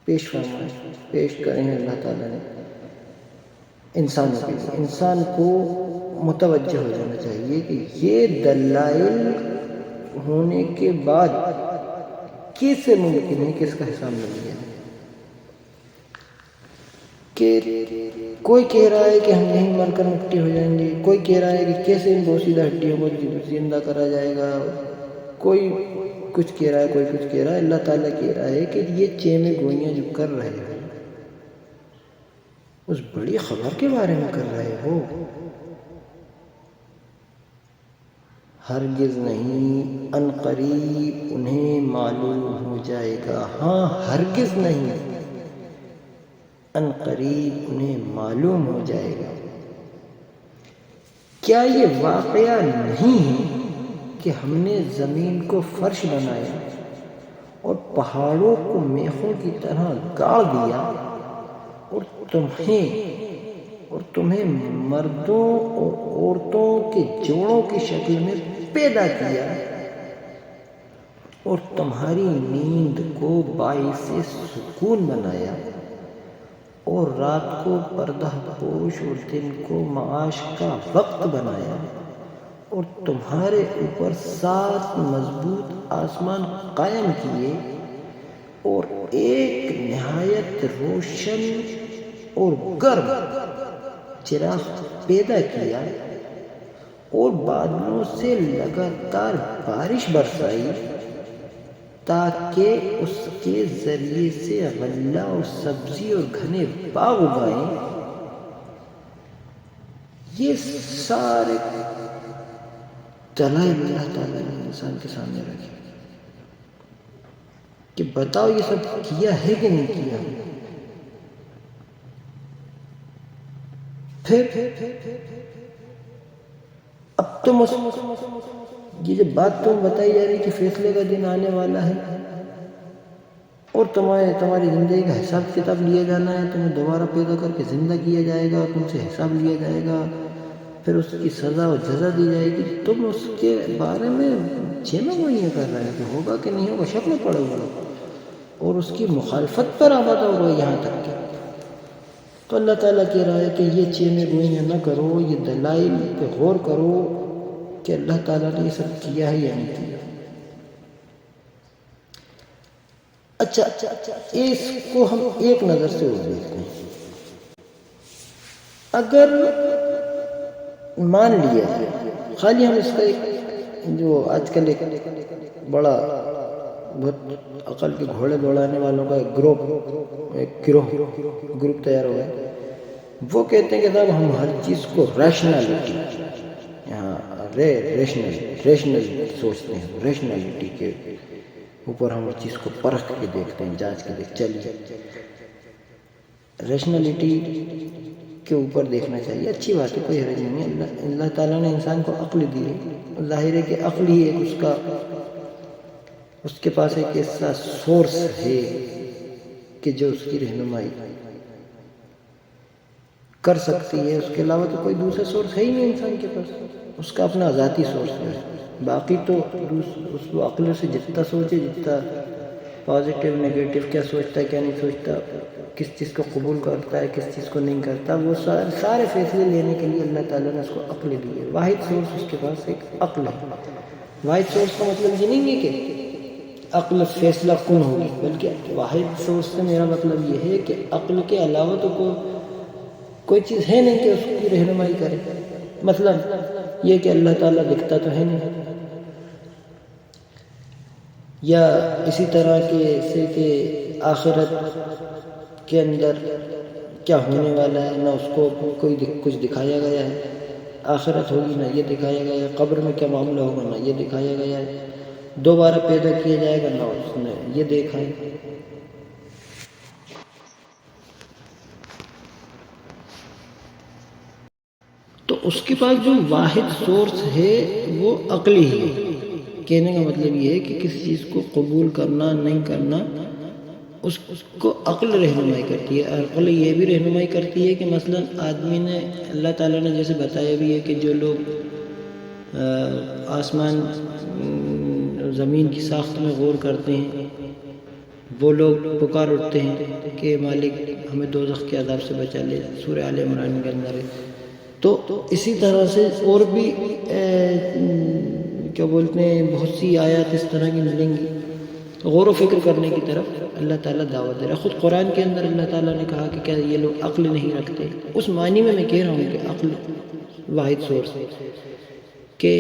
پیش کرے ہیں۔ اللہ تعالیٰ نے انسانوں کے لیے، انسان کو متوجہ ہو جانا چاہیے کہ یہ دلائل ہونے کے بعد کیسے ممکن ہے کہ اس کا حساب مل گیا۔ کہ کوئی کہہ رہا ہے کہ ہم یہیں مر کر مٹی ہو جائیں گے، کوئی کہہ رہا ہے کہ کیسے ان بوسیدہ ہڈیوں کو زندہ کرا جائے گا، کوئی کچھ کہہ رہا ہے، کوئی کچھ کہہ رہا ہے۔ اللہ تعالیٰ کہہ رہا ہے کہ یہ چیمے گوئیاں جو کر رہے ہو، اس بڑی خبر کے بارے میں کر رہے ہو، ہرگز نہیں، ان قریب انہیں معلوم ہو جائے گا۔ ہاں، ہرگز نہیں، ان قریب انہیں معلوم ہو جائے گا۔ کیا یہ واقعہ نہیں ہے کہ ہم نے زمین کو فرش بنایا اور پہاڑوں کو میخوں کی طرح گاڑ دیا، اور تمہیں مردوں اور عورتوں کے جوڑوں کی شکل میں پیدا کیا، اور تمہاری نیند کو باعث سکون بنایا، اور رات کو پردہ پوش اور دن کو معاش کا وقت بنایا، اور تمہارے اوپر 7 مضبوط آسمان قائم کیے، اور ایک نہایت روشن اور گرم چراغ پیدا کیا، اور بادلوں سے لگاتار بارش برسائی تاکہ اس کے ذریعے سے غلہ اور سبزی اور گھنے باغ اگائیں۔ یہ سارے دلائل اللہ تعالیٰ نے انسان کے سامنے رکھے کہ بتاؤ یہ سب کیا ہے کہ نہیں کیا۔ پھر اب اب تم یہ جو بات تم بتائی جا رہی کہ فیصلے کا دن آنے والا ہے اور تمہاری زندگی کا حساب کتاب لیا جانا ہے، تمہیں دوبارہ پیدا کر کے زندہ کیا جائے گا، تم سے حساب لیا جائے گا، پھر اس کی سزا و جزا دی جائے گی، تم اس کے بارے میں چیمہ گوئیاں کر رہے ہیں کہ ہوگا کہ نہیں ہوگا، شک میں پڑے ہوگا اور اس کی مخالفت پر آمادہ ہو گئے یہاں تک کہ تو اللہ تعالیٰ کہہ رہا ہے کہ یہ چیمہ گوئیاں نہ کرو، یہ دلائل پہ غور کرو کہ اللہ تعالیٰ نے یہ سب کیا ہے یا نہیں کیا۔ اچھا اس کو ہم ایک نظر سے اور دیکھتے ہیں، اگر مان لیا خالی ہم اس کا ایک جو آج کل ایک بڑا بہت عقل کے گھوڑے دوڑانے والوں کا ایک گروپ تیار ہوا ہے، وہ کہتے ہیں کہ صاحب ہم ہر چیز کو ریشنلٹی سوچتے ہیں، ریشنلٹی کے اوپر ہم اس چیز کو پرکھ کے دیکھتے ہیں، جانچ کے دیکھتے ہیں۔ چلیے ریشنلٹی کے اوپر دیکھنا چاہیے، اچھی بات ہے، کوئی حرج نہیں ہے۔ اللہ تعالیٰ نے انسان کو عقل دی ہے، ظاہر ہے کہ عقل ہی ایک اس کے پاس ایک ایسا سورس ہے کہ جو اس کی رہنمائی کر سکتی ہے، اس کے علاوہ تو کوئی دوسرا سورس ہے ہی نہیں انسان کے پاس، اس کا اپنا ذاتی سورس ہے۔ باقی تو اس کو عقل سے جتنا سوچے، جتنا پازیٹیو نیگیٹو، کیا سوچتا ہے کیا نہیں سوچتا، کس چیز کو قبول کرتا ہے کس چیز کو نہیں کرتا، وہ سارے فیصلے لینے کے لیے اللہ تعالیٰ نے اس کو عقل دی ہے۔ واحد سورس اس کے پاس ایک عقل ہے۔ واحد سورس کا مطلب یہ نہیں ہے کہ عقل فیصلہ کن ہوگی، بلکہ واحد سورس سے میرا مطلب یہ ہے کہ عقل کے علاوہ تو کوئی چیز ہے نہیں کہ اس کی رہنمائی کرے۔ مطلب یہ کہ اللہ تعالیٰ دکھتا تو ہے نہیں، یا اسی طرح سے کہ آخرت کے اندر کیا ہونے والا ہے، نہ اس کو کچھ دکھایا گیا ہے، آخرت ہوگی نہ یہ دکھایا گیا ہے، قبر میں کیا معاملہ ہوگا نہ یہ دکھایا گیا ہے، دوبارہ پیدا کیا جائے گا نہ اس نے یہ دیکھا ہے۔ تو اس کے پاس جو واحد سورس ہے وہ عقلی ہی ہے۔ کہنے کا مطلب یہ ہے کہ کسی چیز کو قبول کرنا نہیں کرنا اس کو عقل رہنمائی کرتی ہے۔ عقل یہ بھی رہنمائی کرتی ہے کہ مثلا آدمی نے، اللہ تعالیٰ نے جیسے بتایا بھی ہے کہ جو لوگ آسمان زمین کی ساخت میں غور کرتے ہیں وہ لوگ پکار اٹھتے ہیں کہ مالک ہمیں دوزخ کے عذاب سے بچا لے، سورہ آل عمران کے اندر ہے۔ تو اسی طرح سے اور بھی کیا بولتے ہیں بہت سی آیات اس طرح کی ملیں گی، غور و فکر کرنے کی طرف اللہ تعالیٰ دعوت دے رہا ہے۔ خود قرآن کے اندر اللہ تعالیٰ نے کہا کہ کیا یہ لوگ عقل نہیں رکھتے، اس معنی میں کہہ رہا ہوں کہ عقل واحد سورس ہے، کہ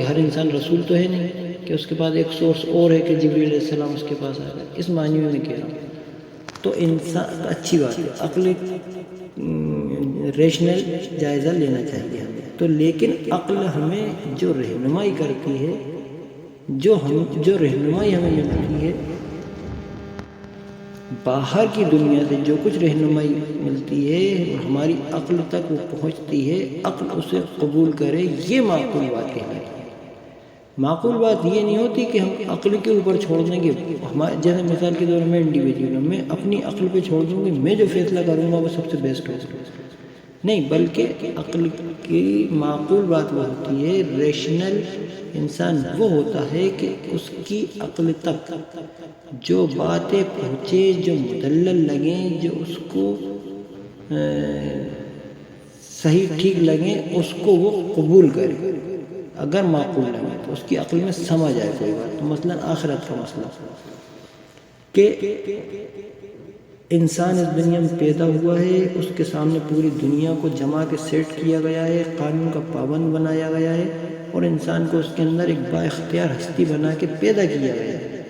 ہر انسان رسول تو ہے نہیں کہ اس کے پاس ایک سورس اور ہے کہ جبریل علیہ السلام اس کے پاس آ گئے، اس معنی میں کہہ رہا ہوں۔ تو انسان اچھی بات ہے، عقل ریشنل جائزہ لینا چاہیے ہمیں تو، لیکن عقل ہمیں جو رہنمائی کرتی ہے، جو رہنمائی ہمیں ملتی ہے باہر کی دنیا سے، جو کچھ رہنمائی ملتی ہے ہماری عقل تک وہ پہنچتی ہے، عقل اسے قبول کرے، یہ معقول بات کہلاتی ہے۔ معقول بات یہ نہیں ہوتی کہ ہم عقل کے اوپر چھوڑ دیں گے، جیسے مثال کے طور میں انڈیویجول ہوں، میں اپنی عقل پہ چھوڑ دوں گی، میں جو فیصلہ کروں گا وہ سب سے بیسٹ ہوگا، نہیں، بلکہ عقل کی معقول بات وہ ہوتی ہے، ریشنل انسان وہ ہوتا ہے کہ اس کی عقل تک جو باتیں پہنچے، جو مدلل لگیں، جو اس کو صحیح ٹھیک لگیں، اس کو وہ قبول کرے، اگر معقول لگے تو اس کی عقل میں سمجھ آئے کوئی بات۔ تو مثلا آخرت کا مسئلہ کہ انسان اس دنیا میں پیدا ہوا ہے، اس کے سامنے پوری دنیا کو جما کے سیٹ کیا گیا ہے، قانون کا پابند بنایا گیا ہے، اور انسان کو اس کے اندر ایک با اختیار ہستی بنا کے پیدا کیا گیا ہے۔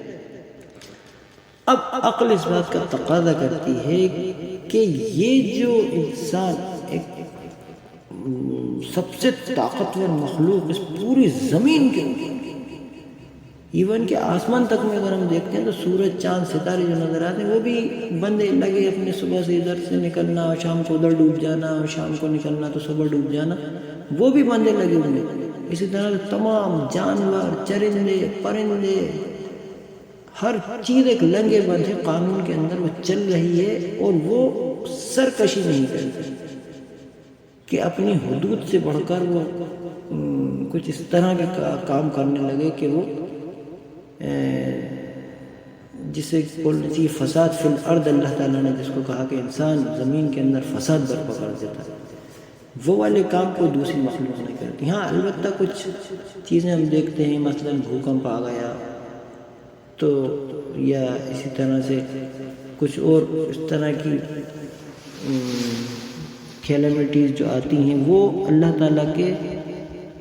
اب عقل اس بات کا تقاضا کرتی ہے کہ یہ جو انسان ایک سب سے طاقتور مخلوق اس پوری زمین کے اوپر، ایون کہ آسمان تک میں اگر ہم دیکھتے ہیں تو سورج چاند ستارے جو نظر آتے ہیں وہ بھی بندے لگے اپنے صبح سے ادھر سے نکلنا اور شام کو ادھر ڈوب جانا اور شام کو نکلنا تو صبح ڈوب جانا، وہ بھی بندے لگے ہوئے ہیں۔ اسی طرح تمام جانور، چرندے، پرندے، ہر چیز ایک لنگے بند ہے قانون کے اندر، وہ چل رہی ہے اور وہ سرکشی نہیں کرتی کہ اپنی حدود سے بڑھ کر وہ کچھ اس طرح کے کام کرنے لگے کہ وہ جسے بولنا چاہیے فساد فی الارض، اللہ تعالیٰ نے جس کو کہا کہ انسان زمین کے اندر فساد برپا کر دیتا ہے، وہ والے کام کو دوسری مخلوق نہیں کرتی۔ ہاں البتہ کچھ چیزیں ہم دیکھتے ہیں، مثلا بھوکمپ آ گیا تو، یا اسی طرح سے کچھ اور اس طرح کی کیلمٹیز جو آتی ہیں، وہ اللہ تعالیٰ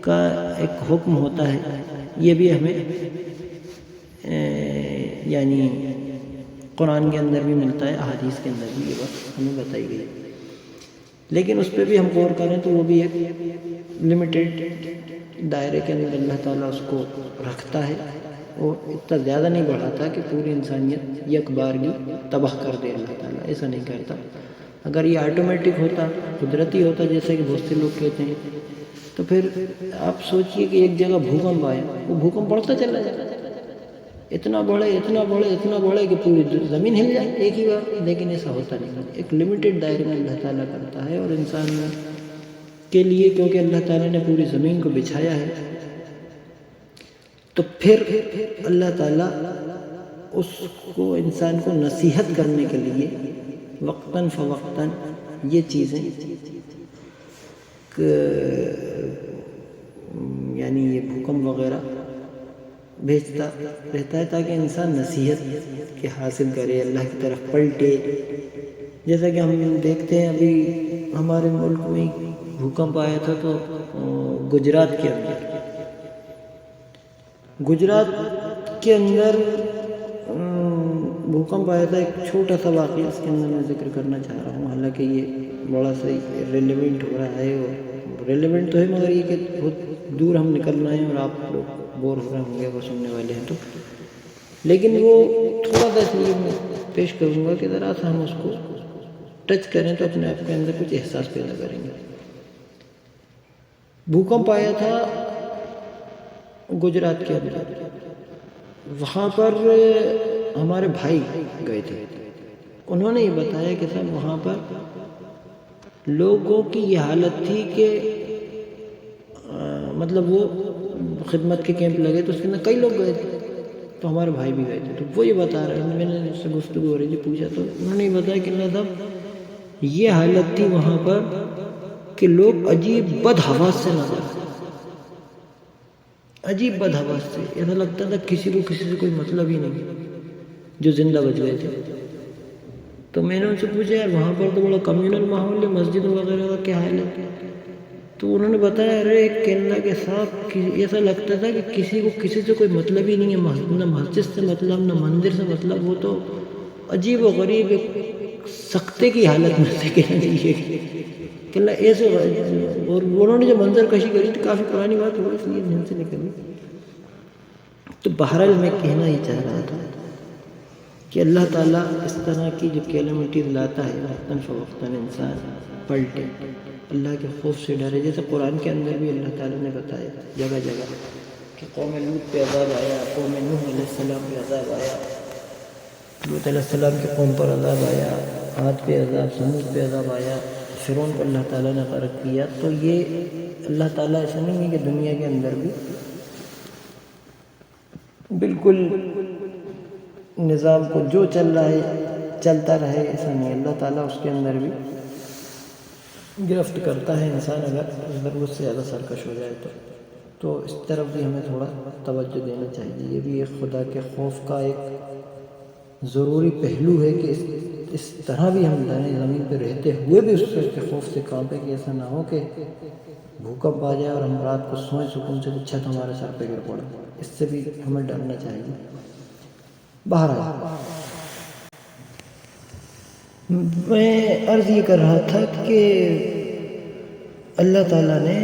کا ایک حکم ہوتا ہے، یہ بھی ہمیں یعنی قرآن کے اندر بھی ملتا ہے، احادیث کے اندر بھی یہ بات ہمیں بتائی گئی، لیکن اس پہ بھی ہم غور کریں تو وہ بھی ایک لمیٹیڈ دائرے کے اندر اللہ تعالیٰ اس کو رکھتا ہے، اور اتنا زیادہ نہیں بڑھاتا کہ پوری انسانیت یک بارگی تباہ کر دے۔ اللہ تعالیٰ ایسا نہیں کرتا۔ اگر یہ آٹومیٹک ہوتا، قدرتی ہوتا، جیسے کہ بہت سے لوگ کہتے ہیں، تو پھر آپ سوچئے کہ ایک جگہ بھوکمپ آیا، وہ بھوکمپ بڑھتا چلا جاتا، اتنا بڑھے کہ پوری زمین ہل جائے ایک ہی بار، لیکن ایسا ہوتا نہیں۔ ایک لمیٹڈ دائرے میں اللہ تعالیٰ کرتا ہے، اور انسان کے لیے کیونکہ اللہ تعالیٰ نے پوری زمین کو بچھایا ہے، تو پھر اللہ تعالیٰ اس کو، انسان کو نصیحت کرنے کے لیے وقتاً فوقتاً یہ چیزیں یعنی یہ بھوکمپ وغیرہ بھیجتا رہتا ہے تاکہ انسان نصیحت کے حاصل کرے، اللہ کی طرف پلٹے۔ جیسا کہ ہم دیکھتے ہیں ابھی ہمارے ملک میں بھوکمپ آیا تھا تو گجرات کے اندر بھوکمپ آیا تھا۔ ایک چھوٹا سا واقعہ اس کے اندر میں ذکر کرنا چاہ رہا ہوں، حالانکہ یہ بڑا سا ریلیونٹ ہو رہا ہے، اور ریلیونٹ تو ہے مگر یہ کہ بہت دور ہم نکل رہے ہیں اور آپ لوگ بور ہو رہے ہوں گے وہ سننے والے ہیں تو، لیکن وہ تھوڑا سا اس لیے میں پیش کروں گا کہ ذرا سا ہم اس کو ٹچ کریں تو اپنے آپ کے اندر کچھ احساس پیدا کریں گے۔ بھوکمپ آیا تھا گجرات کے اندر، وہاں پر ہمارے بھائی گئے تھے، انہوں نے یہ بتایا کہ صاحب وہاں پر لوگوں کی یہ حالت تھی کہ مطلب وہ خدمت کے کیمپ لگے تو اس کے اندر کئی لوگ گئے تھے، تو ہمارے بھائی بھی گئے تھے، تو وہ یہ بتا رہے ہیں، میں نے اس سے گفتگو ہو رہی تھی، پوچھا تو انہوں نے یہ بتایا کہ اللہ صاحب یہ حالت تھی وہاں پر کہ لوگ عجیب بدحواس سے نظر آتے، عجیب بدحواس سے، ایسا لگتا تھا کسی کو کسی سے کوئی مطلب ہی نہیں، جو زندہ بچ گئے تھے۔ تو میں نے ان سے پوچھا یار وہاں پر تو بڑا کمیونل ماحول ہے، مسجد وغیرہ کا کیا حال ہے؟ تو انہوں نے بتایا ارے کیرلا کے ساتھ ایسا لگتا تھا کہ کسی کو کسی سے کوئی مطلب ہی نہیں ہے، نہ مسجد سے مطلب، نہ مندر سے مطلب، وہ تو عجیب و غریب ایک سختے کی حالت میں سے کہنا چاہیے کہ اللہ ایسے، اور انہوں نے جو منظر کشی کری تھی کافی پرانی بات ہو، اس لیے ذہن سے نکلی۔ تو بہرحال میں کہنا ہی چاہ رہا تھا کہ اللہ تعالیٰ اس طرح کی جو کیلمٹیز لاتا ہے وقتاً فوقتاً انسان پلٹے، اللہ کے خوف سے ڈرے۔ جیسے قرآن کے اندر بھی اللہ تعالیٰ نے بتایا جگہ جگہ کہ قوم لوط پہ عذاب آیا، قوم نوح علیہ السلام پہ عذاب آیا، لوط علیہ السلام کی قوم پر عذاب آیا، عاد پہ عذاب، سمود پہ عذاب آیا، فرعون کو اللہ تعالیٰ نے غرق کیا۔ تو یہ اللہ تعالیٰ ایسا نہیں ہے کہ دنیا کے اندر بھی بالکل نظام کو جو چل رہا ہے چلتا رہے، ایسا نہیں، اللہ تعالیٰ اس کے اندر بھی گرفت کرتا ہے انسان اگر ضرورت سے زیادہ سرکش ہو جائے تو اس طرف بھی ہمیں تھوڑا توجہ دینا چاہیے۔ یہ بھی ایک خدا کے خوف کا ایک ضروری پہلو ہے کہ اس طرح بھی ہم دائیں زمین پہ رہتے ہوئے بھی اس کے خوف سے کانپیں کہ ایسا نہ ہو کہ بھوکمپ آ جائے اور ہم رات کو سوئیں سکون سے تو چھت ہمارے سر پہ گر پڑے، اس سے بھی ہمیں ڈرنا چاہیے۔ بہرحال میں عرض یہ کر رہا تھا کہ اللہ تعالیٰ نے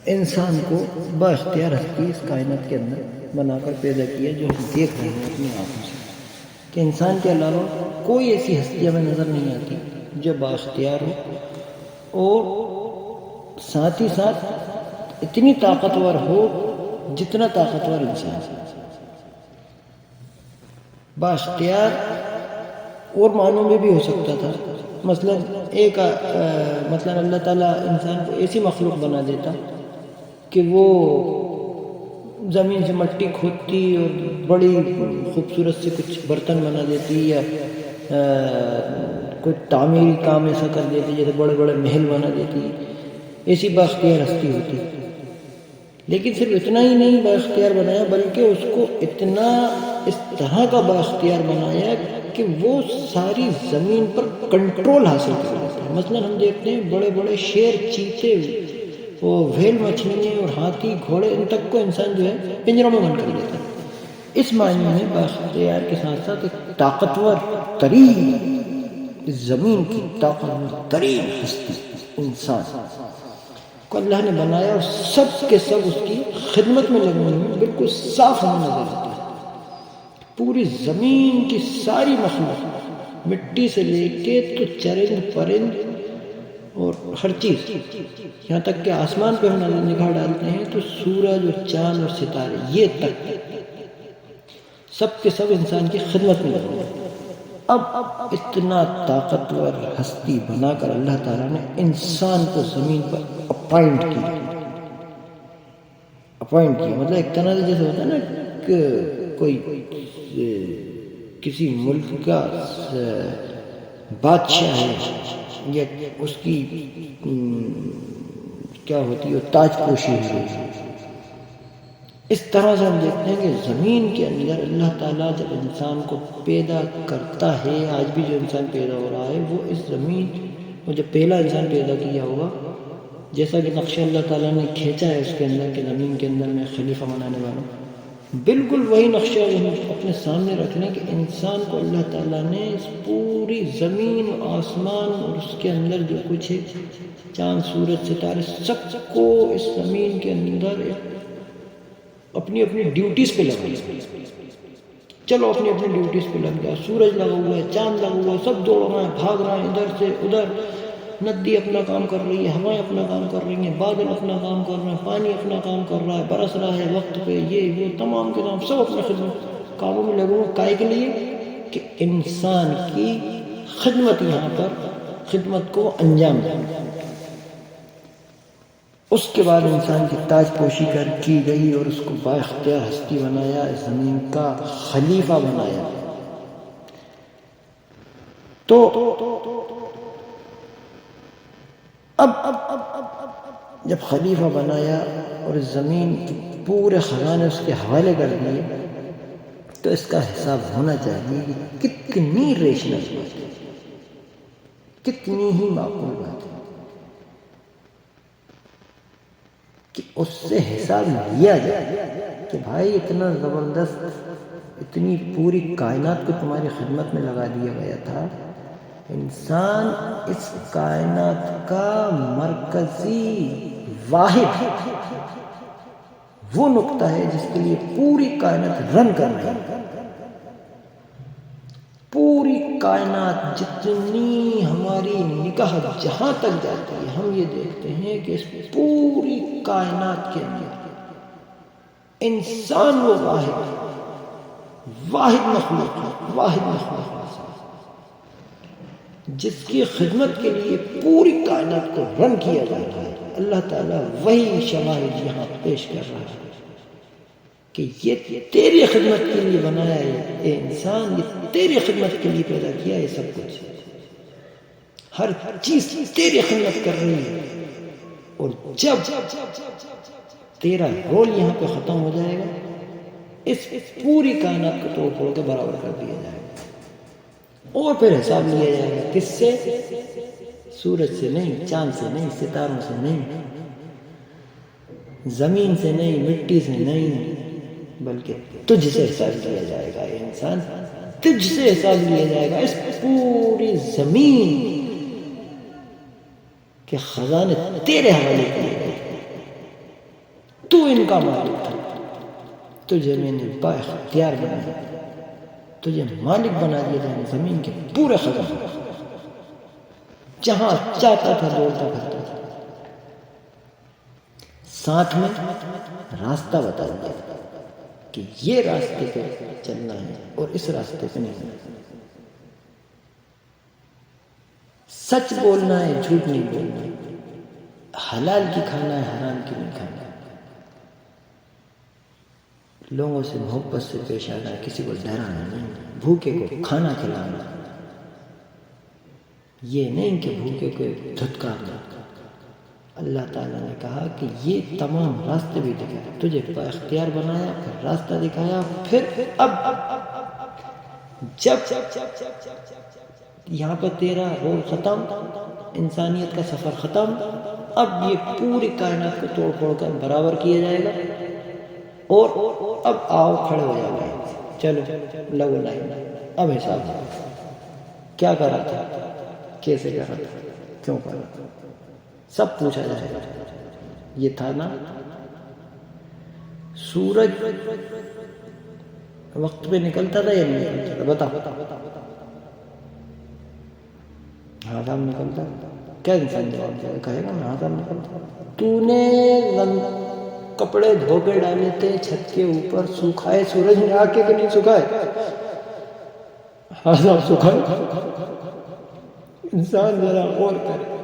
انسان کو بااختیار ہستی اس کائنات کے اندر بنا کر پیدا کیا جو ہم دیکھ رہے ہیں اپنی آنکھوں سے، کہ انسان کے علاوہ کوئی ایسی ہستی ہمیں نظر نہیں آتی جو بااختیار ہو اور ساتھ ہی ساتھ اتنی طاقتور ہو جتنا طاقتور انسان ہے۔ بااختیار اور معنوں میں بھی ہو سکتا تھا، مثلا اللہ تعالیٰ انسان کو ایسی مخلوق بنا دیتا کہ وہ زمین سے مٹی کھودتی اور بڑی خوبصورت سے کچھ برتن بنا دیتی، یا کوئی تعمیری کام ایسا کر دیتی جیسے بڑے بڑے محل بنا دیتی، ایسی بااختیار ہستی ہوتی۔ لیکن صرف اتنا ہی نہیں بااختیار بنایا، بلکہ اس کو اتنا اس طرح کا بااختیار بنایا کہ وہ ساری زمین پر کنٹرول حاصل کر لیتا ہے۔ مثلا ہم دیکھتے ہیں بڑے بڑے شیر، چیتے، وہ وھیل مچھلیاں اور ہاتھی، گھوڑے، ان تک کو انسان جو ہے پنجروں میں بند کر لیتا ہے۔ اس معنی میں بااختیار کے ساتھ ساتھ ایک طاقتور ترین، اس زمین کی طاقتور ترین ہستی انسان کو اللہ نے بنایا، اور سب کے سب اس کی خدمت میں لگے ہوئے ہیں، بالکل صاف ہمیں نظر آتا ہے۔ پوری زمین کی ساری مخلوق، مٹی سے لے کے تو چرند پرند اور ہر چیز، یہاں تک کہ آسمان پہ ہم نگاہ ڈالتے ہیں تو سورج اور چاند اور ستارے، یہ تک سب کے سب انسان کی خدمت میں لگے ہوئے ہیں۔ اب اتنا طاقتور ہستی بنا کر اللہ تعالیٰ نے انسان کو زمین پر اپوائنٹ کیا، مطلب ایک طرح سے جیسے ہوتا ہے نا کہ کوئی کسی ملک کا بادشاہ ہے، یا اس کی کیا ہوتی ہے تاج پوشی ہوئی، اس طرح سے ہم دیکھتے ہیں کہ زمین کے اندر اللہ تعالیٰ جب انسان کو پیدا کرتا ہے، آج بھی جو انسان پیدا ہو رہا ہے وہ اس زمین، وہ جب پہلا انسان پیدا کیا ہوگا، جیسا کہ نقشہ اللہ تعالیٰ نے کھینچا ہے اس کے اندر کہ زمین کے اندر میں خلیفہ بنانے والا ہوں، بالکل وہی نقشہ ہم اپنے سامنے رکھ لیں کہ انسان کو اللہ تعالیٰ نے اس پوری زمین، آسمان اور اس کے اندر جو کچھ ہے، چاند، سورج، ستارے، سب کو اس زمین کے اندر اپنی اپنی ڈیوٹیز پہ لگا دیا۔ چلو اپنی اپنی ڈیوٹیز پہ لگ گیا، سورج لگا ہوا ہے، چاند لگا ہوا ہے، سب دوڑ رہے ہیں، بھاگ رہے ہیں ادھر سے ادھر، ندی اپنا کام کر رہی ہے، ہوائیں اپنا کام کر رہی ہیں، بادل اپنا کام کر رہے ہیں، پانی اپنا کام کر رہا ہے، برس رہا ہے وقت پہ، یہ وہ تمام کے تمام سب اپنے خدمت کاموں میں لگے ہوئے، کائے کے لیے کہ انسان کی خدمت، یہاں پر خدمت کو انجام دیں۔ اس کے بعد انسان کی تاج پوشی کی گئی اور اس کو بااختیار ہستی بنایا، زمین کا خلیفہ بنایا۔ تو اب جب خلیفہ بنایا اور زمین پورے خزانے اس کے حوالے کر دیے، تو اس کا حساب ہونا چاہیے کہ کتنی ریشنل بات ہے، کتنی ہی معقول بات ہے کہ اس سے حساب لیا جائے کہ بھائی اتنا زبردست، اتنی پوری کائنات کو تمہاری خدمت میں لگا دیا گیا تھا، انسان اس کائنات کا مرکزی واحد وہ نقطہ ہے جس کے لیے پوری کائنات رن کر رہی ہے۔ پوری کائنات جتنی ہماری نگاہ جہاں تک جاتی ہے، ہم یہ دیکھتے ہیں کہ اس پوری کائنات کے اندر انسان وہ واحد مخلوق ہے جس کی خدمت کے لیے پوری کائنات کو رن کیا جاتا ہے۔ اللہ تعالیٰ وہی شواہد یہاں پیش کر رہا ہے کہ یہ تیری خدمت کے لیے بنایا ہے، اے انسان، یہ تیری خدمت کے لیے پیدا کیا ہے، سب کچھ، ہر چیز تیری خدمت کر رہی ہے۔ اور جب تیرا رول یہاں پہ ختم ہو جائے گا، اس پوری کائنات کو توڑ پھوڑ کے برابر کر دیا جائے گا، اور پھر حساب لیا جائے گا، کس سے؟ سورج سے نہیں، چاند سے نہیں، ستاروں سے نہیں، زمین سے نہیں، مٹی سے نہیں، بلکہ تجھ سے حساب لیا جائے گا۔ انسان، تجھ سے حساب لیا جائے گا۔ اس پوری زمین کے خزانے تیرے حوالے کیے گئے، تو ان کا مالک تھا، تجھے میں نے با اختیار بنایا، تجھے مالک بنا دیا تھا زمین کے پورے خزانے، جہاں چاہتا تھا دوڑتا پھرتا تھا، ساتھ میں راستہ بتا دیا کہ یہ راستے پہ چلنا ہے اور اس راستے پہ نہیں چلنا، سچ بولنا ہے جھوٹ نہیں بولنا ہے، حلال کی کھانا ہے حرام کی نہیں کھانا ہے، لوگوں سے محبت سے پیش آنا ہے، کسی کو ڈرانا نہیں، بھوکے کو کھانا کھلانا، یہ نہیں کہ بھوکے کو دھتکارنا۔ اللہ تعالیٰ نے کہا کہ یہ تمام راستے بھی دکھائے، تجھے با اختیار بنایا، پھر راستہ دکھایا، پھر اب جب یہاں پر تیرا رول ختم، انسانیت کا سفر ختم، اب یہ پوری کائنات کو توڑ پھوڑ کر برابر کیا جائے گا، اور اب آؤ کھڑے ہو جاؤ لائن سے، چلو لگو لائن، اب حساب کیا کرا تھا، کیسے کرا تھا، کیوں کرا تھا، سب پوچھا جائے گا۔ یہ تھا نا سورج وقت پہ نکلتا تھا یا نہیں نکلتا تھا، بتا، ہاں صاحب نکلتا، کیا انسان جواب دے گا، کہے گا ہاں صاحب نکلتا، تو نے کپڑے دھو کے ڈالے تھے چھت کے اوپر، سکھائے سورج میں آ کے کہ نہیں سکھائے، ہاں صاحب سکھائے، انسان ذرا غور کرے،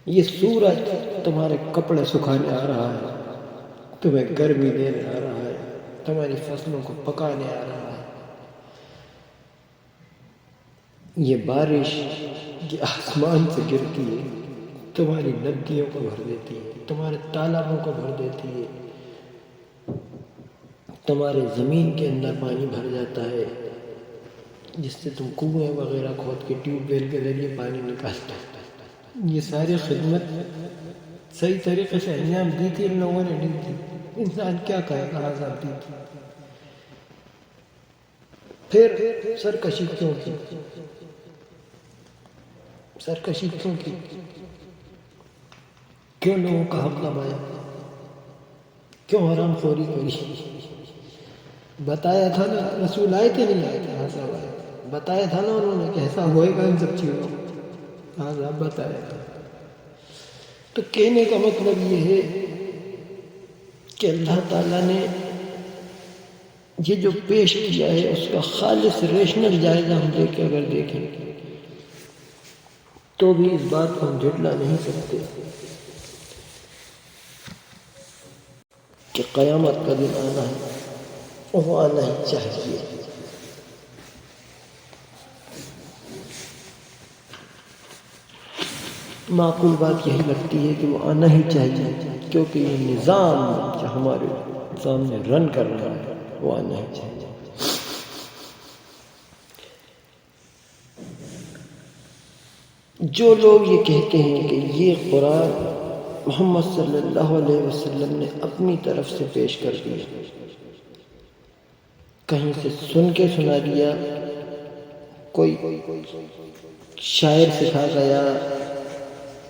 یہ سورج تمہارے کپڑے سکھانے آ رہا ہے، تمہیں گرمی دینے آ رہا ہے، تمہاری فصلوں کو پکانے آ رہا ہے، یہ بارش یہ آسمان سے گرتی ہے، تمہاری ندیوں کو بھر دیتی ہے، تمہارے تالابوں کو بھر دیتی ہے، تمہارے زمین کے اندر پانی بھر جاتا ہے، جس سے تم کنویں وغیرہ کھود کے ٹیوب ویل کے ذریعے پانی نکالتے ہو۔ یہ ساری خدمت صحیح طریقے سے انجام دی تھی ان لوگوں نے، نہیں تھی، انسان کیا کہے گا، آزاد دی تھی، پھر سرکشی کیوں کی، سرکشی کیوں کی، کیوں لوگوں کا حق دبایا، کیوں حرام خوری کری، بتایا تھا نا، رسول آئے تھے نہیں آئے تھے، ہاں صاحب آئے، بتایا تھا نا انہوں نے کہ ایسا ہوئے گا ان سب چیزوں، ہاں صاحب بتایا تھا۔ تو کہنے کا مطلب یہ ہے کہ اللہ تعالیٰ نے یہ جو پیش کیا ہے اس کا خالص ریشنل جائزہ ہم لے کے اگر دیکھیں تو بھی اس بات کو ہم جھٹلا نہیں سکتے کہ قیامت کا دن آنا ہے، وہ آنا ہی چاہیے۔ معقول بات یہی لگتی ہے کہ وہ آنا ہی چاہیے، کیونکہ یہ نظام جو ہمارے سامنے رن کر رہا ہے وہ آنا ہی چاہیے۔ جو لوگ یہ کہتے ہیں کہ یہ قرآن محمد صلی اللہ علیہ وسلم نے اپنی طرف سے پیش کر دیا، کہیں سے سن کے سنا دیا، کوئی شاعر سکھا گیا،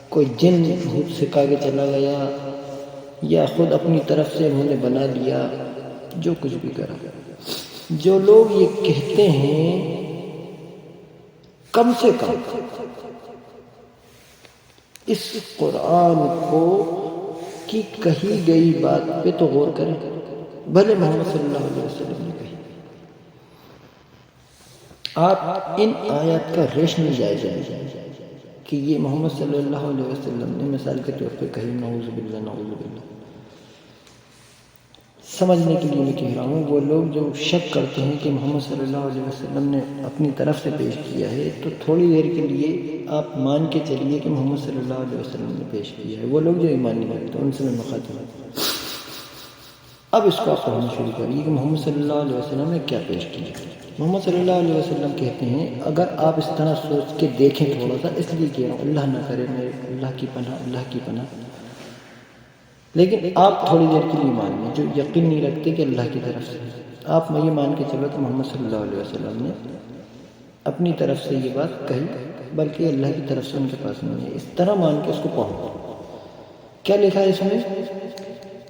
کوئی جن بھوت سکھا کے چلا گیا، یا خود اپنی طرف سے انہوں نے بنا لیا، جو کچھ بھی کرا، جو لوگ یہ کہتے ہیں کم سے کم اس قرآن کو کی کہی گئی بات پہ تو غور کریں، بھلے محمد صلی اللہ علیہ وسلم نے کہی، آپ ان آیات کا ریشنل جائزہ لیں کہ یہ محمد صلی اللہ علیہ وسلم نے مثال کے طور پہ کہی، نعوذ باللہ نعوذ باللہ۔ سمجھنے کے لیے میں کہہ رہا ہوں، وہ لوگ جو شک کرتے ہیں کہ محمد صلی اللہ علیہ وسلم نے اپنی طرف سے پیش کیا ہے، تو تھوڑی دیر کے لیے آپ مان کے چلیے کہ محمد صلی اللہ علیہ وسلم نے پیش کیا ہے۔ وہ لوگ جو ایمان نہیں رکھتے ان سے میں مخاطب ہوں۔ اب اس کو آپ پڑھنا شروع کریے کہ محمد صلی اللہ علیہ وسلم نے کیا پیش کیا۔ محمد صلی اللہ علیہ وسلم کہتے ہیں، اگر آپ اس طرح سوچ کے دیکھیں تھوڑا سا، اس لیے کہہ رہا ہوں اللہ نہ کرے، میرے اللہ کی پناہ، اللہ کی پناہ، لیکن آپ تھوڑی دیر کے لیے مان لیں جو یقین نہیں رکھتے کہ اللہ کی طرف سے، آپ یہ مان کے چلو کہ محمد صلی اللہ علیہ وسلم نے اپنی طرف سے یہ بات کہی، بلکہ اللہ کی طرف سے ان کے پاس نہیں ہے، اس طرح مان کے اس کو پڑھو۔ کیا لکھا ہے اس میں؟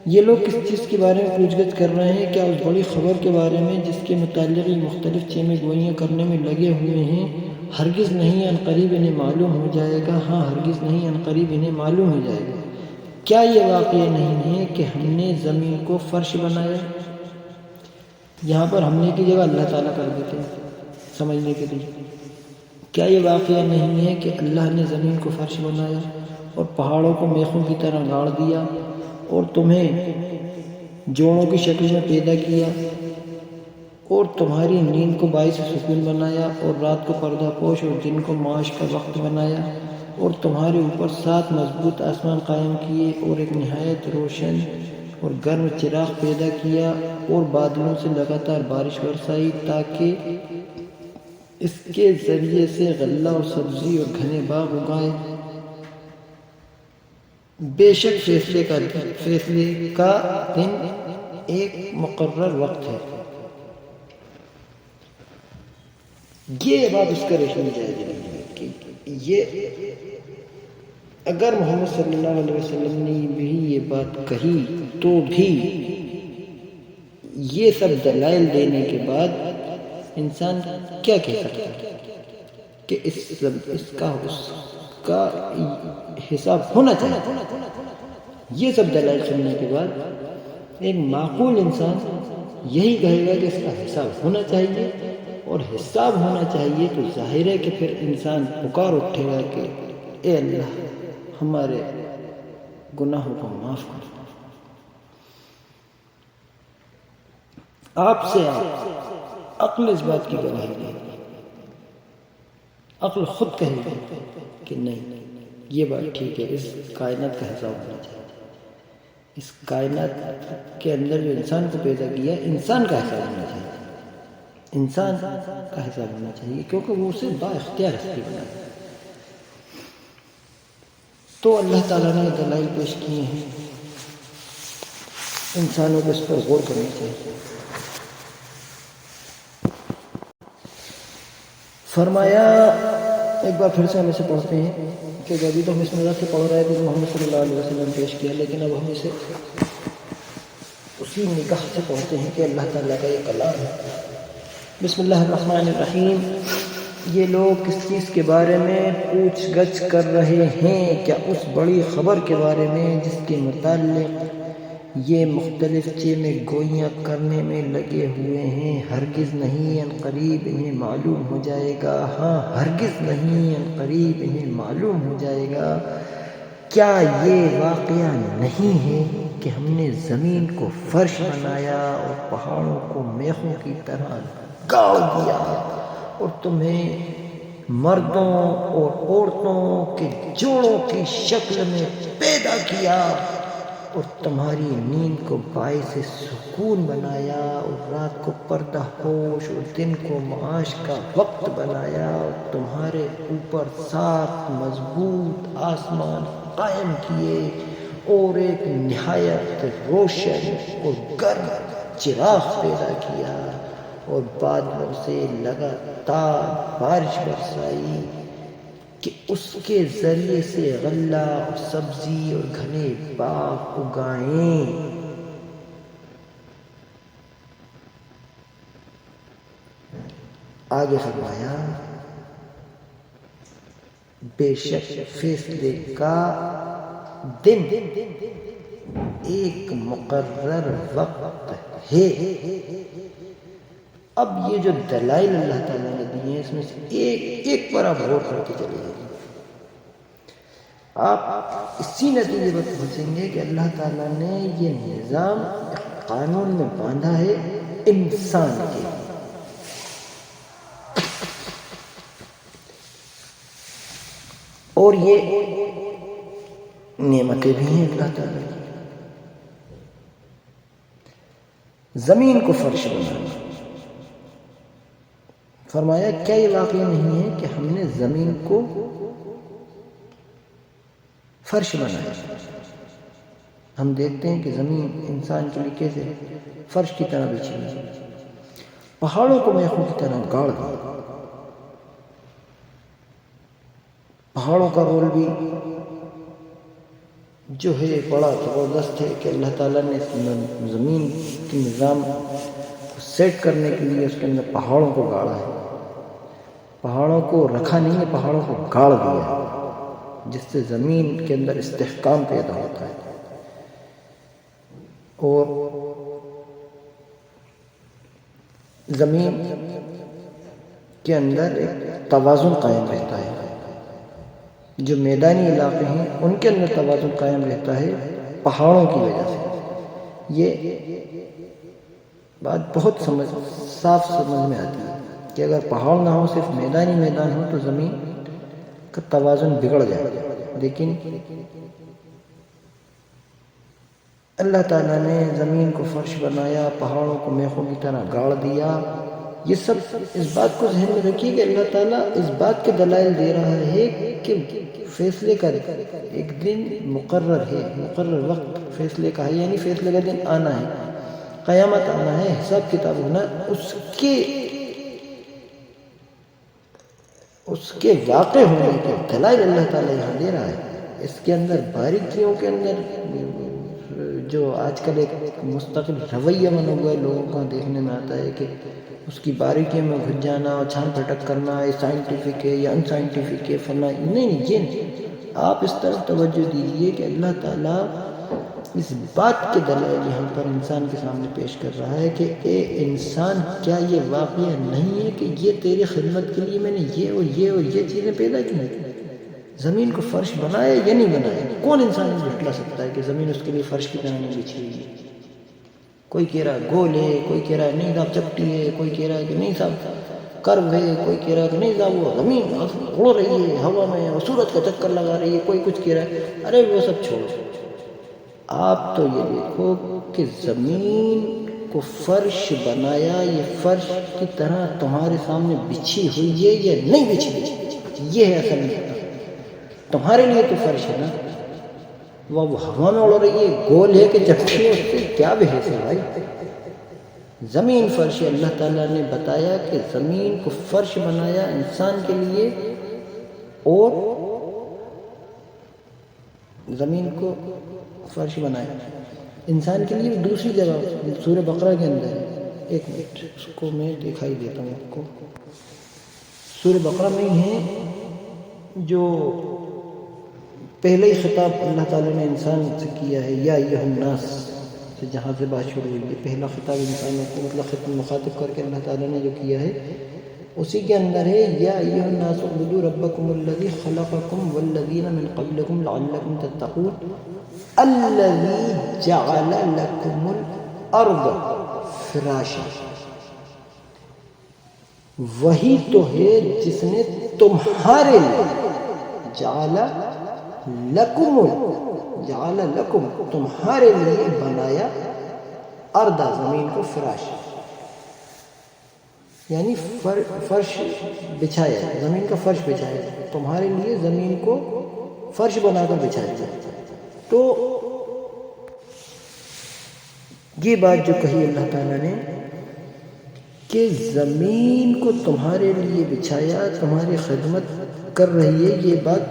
یہ لوگ کس چیز کے بارے میں پوچھ گچھ کر رہے ہیں؟ کیا اس بڑی خبر کے بارے میں جس کے متعلق یہ مختلف چیمیں گوئیاں کرنے میں لگے ہوئے ہیں؟ ہرگز نہیں، ان قریب انہیں معلوم ہو جائے گا۔ ہاں ہرگز نہیں، ان قریب انہیں معلوم ہو جائے گا۔ کیا یہ واقعہ نہیں ہے کہ ہم نے زمین کو فرش بنایا؟ یہاں پر ہم نے کی جگہ اللہ تعالیٰ کر دیتے ہیں سمجھنے کے لیے۔ کیا یہ واقعہ نہیں ہے کہ اللہ نے زمین کو فرش بنایا اور پہاڑوں کو میخوں کی طرح گاڑ دیا اور تمہیں جوڑوں کی شکل میں پیدا کیا اور تمہاری نیند کو باعث سکون بنایا اور رات کو پردہ پوش اور دن کو معاش کا وقت بنایا اور تمہارے اوپر 7 مضبوط آسمان قائم کیے اور ایک نہایت روشن اور گرم چراغ پیدا کیا اور بادلوں سے لگاتار بارش برسائی تاکہ اس کے ذریعے سے غلہ اور سبزی اور گھنے باغ اگائے۔ بے شک فیصلے کا دن ایک مقرر وقت ہے۔ یہ بات اس کا ریشمی جائز ہے کہ یہ اگر محمد صلی اللہ علیہ وسلم نے بھی یہ بات کہی تو بھی یہ سب دلائل دینے کے بعد انسان کیا کہہ سکتا ہے کہ اس کا حساب ہونا چاہیے۔ یہ سب دلائل سننے کے بعد ایک معقول انسان یہی کہے گا کہ اس کا حساب ہونا چاہیے، اور حساب ہونا چاہیے تو ظاہر ہے کہ پھر انسان پکار اٹھے گا کہ اے اللہ ہمارے گناہوں کو معاف کر۔ آپ سے عقل اس بات کی گواہی دے، عقل خود کہے گا کہ نہیں یہ بات ٹھیک ہے، اس کائنات کا حساب ہونا چاہیے۔ اس کائنات کے اندر جو انسان کو پیدا کیا، انسان کا حساب ہونا چاہیے، انسان کا حساب ہونا چاہیے، کیونکہ وہ اسے با اختیار ہستی بنا۔ تو اللہ تعالیٰ نے دلائل پیش کیے ہیں، انسانوں کو اس پر غور کرنا چاہیے۔ فرمایا، ایک بار پھر سے ہم اسے پڑھتے ہیں کہ ابھی تو ہم اس میں سے پڑھ رہے تھے محمد صلی اللہ علیہ وسلم پیش کیا، لیکن اب ہم اسے اسی نگاہ سے پڑھتے ہیں کہ اللہ تعالیٰ کا یہ کلام ہے۔ بسم اللہ الرحمن الرحیم۔ یہ لوگ کس چیز کے بارے میں پوچھ گچھ کر رہے ہیں؟ کیا اس بڑی خبر کے بارے میں جس کے متعلق یہ مختلف چیمیں گوئیاں کرنے میں لگے ہوئے ہیں؟ ہرگز نہیں، ان قریب انہیں معلوم ہو جائے گا۔ ہاں ہرگز نہیں، ان قریب انہیں معلوم ہو جائے گا۔ کیا یہ واقعہ نہیں ہے کہ ہم نے زمین کو فرش بنایا اور پہاڑوں کو میخوں کی طرح گاڑ دیا اور تمہیں مردوں اور عورتوں کے جوڑوں کی شکل میں پیدا کیا اور تمہاری نیند کو باعث سکون بنایا اور رات کو پردہ پوش اور دن کو معاش کا وقت بنایا اور تمہارے اوپر 7 مضبوط آسمان قائم کیے اور ایک نہایت روشن اور گرم چراغ پیدا کیا اور بادلوں سے لگاتار بارش برسائی کہ اس کے ذریعے سے غلہ اور سبزی اور گھنے باغ اگائیں۔ آگے فرمایا، بے شک فیصلے کا دن ایک مقرر وقت ہے۔ اب یہ جو دلائل اللہ تعالیٰ نے دی ہیں، اس میں سے ایک پر آپ غور کر کے چلے جائیں، آپ اسی نتیجے پر پہنچیں گے کہ اللہ تعالیٰ نے یہ نظام قانون میں باندھا ہے انسان کے، اور یہ نعمتیں بھی ہیں اللہ تعالیٰ کی۔ زمین کو فرش بنانا، فرمایا کیا یہ واقعہ نہیں ہے کہ ہم نے زمین کو فرش بنایا؟ ہم دیکھتے ہیں کہ زمین انسان کے لیے کیسے فرش کی طرح بچھی ہوئی ہے، پہاڑوں کو میخوں کی طرح گاڑ دیا۔ پہاڑوں کا رول بھی جو ہے بڑا زبردست ہے کہ اللہ تعالیٰ نے اس زمین کے نظام کو سیٹ کرنے کے لیے اس کے اندر پہاڑوں کو گاڑا ہے. پہاڑوں کو رکھا نہیں ہے، پہاڑوں کو گاڑ دیا ہے، جس سے زمین کے اندر استحکام پیدا ہوتا ہے اور زمین کے اندر ایک توازن قائم رہتا ہے. جو میدانی علاقے ہیں ان کے اندر توازن قائم رہتا ہے پہاڑوں کی وجہ سے. یہ بات بہت صاف سمجھ میں آتی ہے کہ اگر پہاڑ نہ ہو، صرف میدانی میدان ہو، تو زمین کا توازن بگڑ جائے. لیکن اللہ تعالیٰ نے زمین کو فرش بنایا، پہاڑوں کو میخوں کی طرح گاڑ دیا. یہ سب اس بات کو ذہن میں رکھیے کہ اللہ تعالیٰ اس بات کے دلائل دے رہا ہے کہ فیصلے کا ایک دن مقرر ہے، مقرر وقت فیصلے کا ہے، یعنی فیصلے کا دن آنا ہے، قیامت آنا ہے، حساب کتاب ہونا. اس کے واقع ہونے کے دلائل اللہ تعالیٰ یہاں دے رہا ہے. اس کے اندر باریکیوں کے اندر جو آج کل ایک مستقل رویہ بنا ہوا ہے لوگوں کا دیکھنے میں آتا ہے کہ اس کی باریکیوں میں گھس جانا اور چھان پھٹک کرنا، یہ سائنٹیفک ہے یا ان سائنٹیفک ہے فلاں. نہیں، یہ نہیں. آپ اس طرف توجہ دیجئے کہ اللہ تعالیٰ اس بات کے دلائل یہاں پر انسان کے سامنے پیش کر رہا ہے کہ اے انسان، کیا یہ واقعہ نہیں ہے کہ یہ تیری خدمت کے لیے میں نے یہ اور یہ اور یہ چیزیں پیدا کی ہیں؟ زمین کو فرش بنایا یا نہیں بنایا؟ کون انسان یہ جھٹلا سکتا ہے کہ زمین اس کے لیے فرش کی طرح نہیں بچھی ہوئی ہے؟ کوئی کہہ رہا ہے گول ہے، کوئی کہہ رہا ہے نہیں صاحب چپٹی ہے، کوئی کہہ رہا ہے کہ نہیں صاحب کرو ہے، کوئی کہہ رہا ہے کہ نہیں صاحب وہ زمین اڑ رہی ہے ہوا میں اور سورج کا چکر لگا رہی ہے، کوئی کچھ کہہ رہا ہے. ارے وہ سب چھوڑو، آپ تو یہ دیکھو کہ زمین کو فرش بنایا، یہ فرش کی طرح تمہارے سامنے بچھی ہوئی ہے یا نہیں بچھی ہوئی؟ یہ ہے اصل میں. تمہارے لیے تو فرش ہے نا، وہ ہوا میں اڑ رہی ہے، گول ہے کہ چپٹی ہے، اس سے کیا بحث ہے بھائی؟ زمین فرش ہے. اللہ تعالیٰ نے بتایا کہ زمین کو فرش بنایا انسان کے لیے، اور زمین کو فرش بنایا انسان کے لیے. دوسری جگہ سورہ بقرہ کے اندر ہے، ایک منٹ اس کو میں دکھائی دیتا ہوں آپ کو. سورہ بقرہ میں ہی ہے جو پہلے ہی خطاب اللہ تعالیٰ نے انسان سے کیا ہے، یا ایھا الناس سے جہاں سے بات شروع ہوئی ہے. پہلا خطاب انسانوں کو مطلب مخاطب کر کے اللہ تعالیٰ نے جو کیا ہے اسی کے اندر ہے یا ایھا الناس اعبدوا ربکم الذی خلقکم والذین من قبلکم لعلکم تتقون الذی جعل لکم الارض فراشا. وہی تو ہے جس نے تمہارے لیے جعل لکم تمہارے لیے بنایا ارض زمین کو فراش، یعنی فرش بچھایا، زمین کا فرش بچھایا تمہارے لیے، زمین کو فرش بنا کر بچھایا. تو یہ بات جو کہی اللہ تعالیٰ نے کہ زمین کو تمہارے لیے بچھایا، تمہاری خدمت کر رہی ہے، یہ بات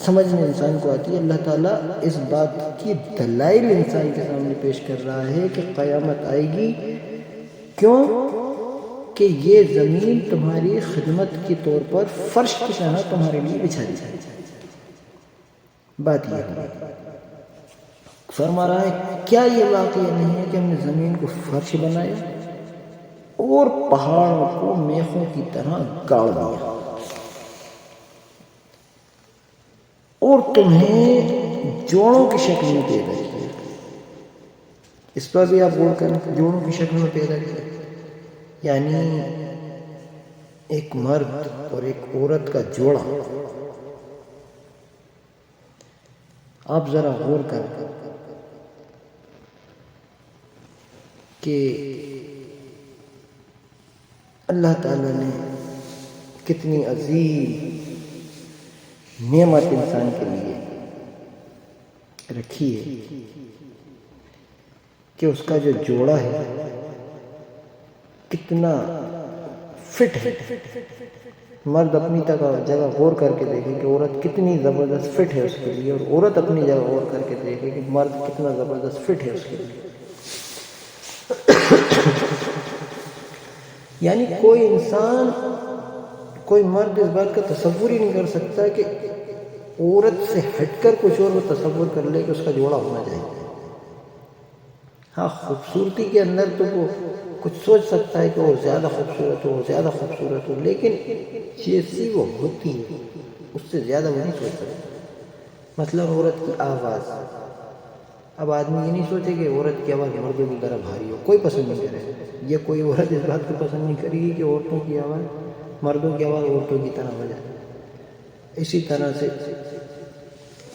سمجھ میں انسان کو آتی ہے. اللہ تعالیٰ اس بات کی دلائل انسان کے سامنے پیش کر رہا ہے کہ قیامت آئے گی. کیوں؟ کہ یہ زمین تمہاری خدمت کے طور پر فرش کی طرح تمہارے لیے بچھا دی جائے. بات یہ ہے، فرما رہا ہے کیا یہ واقعہ نہیں ہے کہ ہم نے زمین کو فرش بنایا اور پہاڑوں کو میخوں کی طرح گاڑ دیا، اور تمہیں جوڑوں کی شکل میں پیدا کیا. اس پر بھی آپ غور کریں، جوڑوں کی شکل میں پیدا کیا یعنی ایک مرد اور ایک عورت کا جوڑا. آپ ذرا غور کریں کہ اللہ تعالیٰ نے کتنی عظیم نعمت انسان کے لیے رکھی ہے کہ اس کا جو جوڑا ہے کتنا فٹ ہے. مرد اپنی جگہ غور کر کے دیکھے کہ عورت کتنی زبردست فٹ ہے اس کے لیے، اور عورت اپنی جگہ غور کر کے دیکھے کہ مرد کتنا زبردست فٹ ہے اس کے لیے. یعنی کوئی انسان، کوئی مرد اس بات کا تصور ہی نہیں کر سکتا کہ عورت سے ہٹ کر کچھ اور وہ تصور کر لے کہ اس کا جوڑا ہونا چاہیے. ہاں، خوبصورتی کے اندر تو وہ کچھ سوچ سکتا ہے کہ وہ زیادہ خوبصورت ہو، زیادہ خوبصورت ہو، لیکن جیسی وہ ہوتی ہے اس سے زیادہ وہ نہیں سوچ سکتا. مثلا عورت کی آواز، اب آدمی یہ نہیں سوچے کہ عورت کی آواز مردوں کی طرح بھاری ہو، کوئی پسند نہیں کرے. یہ کوئی عورت اس بات کو پسند نہیں کرے گی کہ عورتوں کی آواز، مردوں کی آواز عورتوں کی طرح ہو جائے. اسی طرح سے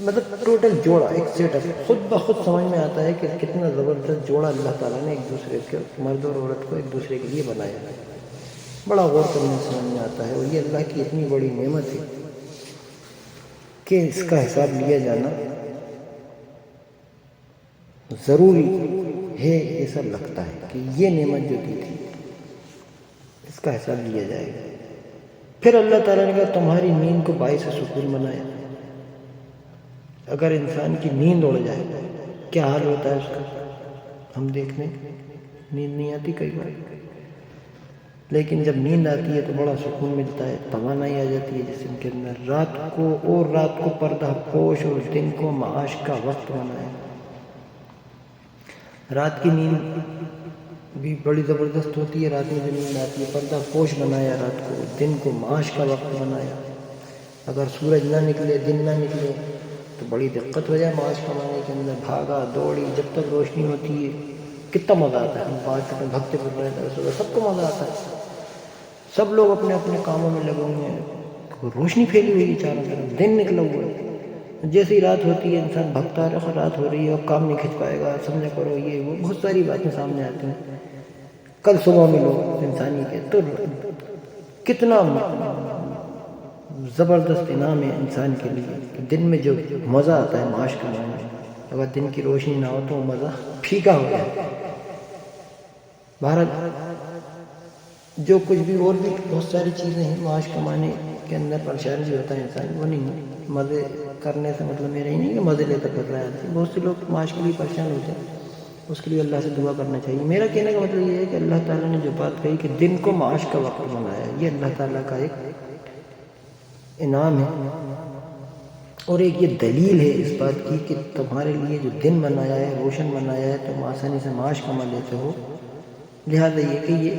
مطلب ٹوٹل جوڑا، ایک سیٹ اپ خود بخود سمجھ میں آتا ہے کہ کتنا زبردست جوڑا اللہ تعالیٰ نے ایک دوسرے کے، مرد اور عورت کو ایک دوسرے کے لیے بنایا ہے. بڑا غور کرنے سے سمجھ میں آتا ہے، اور یہ اللہ کی اتنی بڑی نعمت ہے کہ اس کا حساب لیا جانا ضروری ہے. ایسا لگتا ہے کہ یہ نعمت جو دی تھی اس کا حساب لیا جائے گا. پھر اللہ تعالیٰ نے کہا تمہاری نیند کو باعث سکون بنایا. اگر انسان کی نیند اڑ جائے کیا حال ہوتا ہے اس کا؟ ہم دیکھنے نیند نہیں آتی کئی بار، لیکن جب نیند آتی ہے تو بڑا سکون ملتا ہے، توانائی آ جاتی ہے جسم کے اندر. رات کو پردہ پوش اور دن کو معاش کا وقت بنایا. رات کی نیند بھی بڑی زبردست ہوتی ہے. رات میں جو نیند آتی ہے پردہ پوش بنایا رات کو، دن کو معاش کا وقت بنایا. اگر سورج نہ نکلے، دن نہ نکلے تو بڑی دقت ہو جائے معاش کمانے کے اندر. بھاگا دوڑی جب تک روشنی ہوتی ہے کتنا مزہ آتا ہے. ہم پارک میں بھگتے پھر رہے ہیں، سب کو مزہ آتا ہے. سب لوگ اپنے اپنے کاموں میں لگے ہوئے ہیں، روشنی پھیلی ہوئی ہے چاروں طرف، دن نکلا ہوا ہے. جیسے ہی رات ہوتی ہے انسان بھگتا رہا، رات ہو رہی ہے اب کام نہیں کھنچ پائے گا، سمجھا کرو یہ وہ بہت ساری باتیں سامنے آتی ہیں. کل صبح ملو انسانی کے تو کتنا زبردست انعام ہے انسان کے لیے کہ دن میں جو مزہ آتا ہے معاش کمانے میں، اگر دن کی روشنی نہ ہو تو وہ مزہ پھیکا ہو جائے. بھارت جو کچھ بھی اور بھی بہت ساری چیزیں ہیں معاش کمانے کے اندر پریشان بھی ہوتا ہے انسان، وہ نہیں. مزے کرنے سے مطلب میرا ہی نہیں کہ مزے لیتے پھر رہا ہے. بہت سے لوگ معاش کے لیے پریشان ہوتے ہیں، اس کے لیے اللہ سے دعا کرنا چاہیے. میرا کہنے کا مطلب یہ ہے کہ اللہ تعالیٰ نے جو بات کہی کہ دن کو معاش کا وقت بنایا، یہ اللہ تعالیٰ کا ایک انعام ہے، اور ایک یہ دلیل ہے اس بات کی کہ تمہارے لیے جو دن بنایا ہے، روشن بنایا ہے، تم آسانی سے معاش کما لیتے ہو. لہٰذا یہ کہ یہ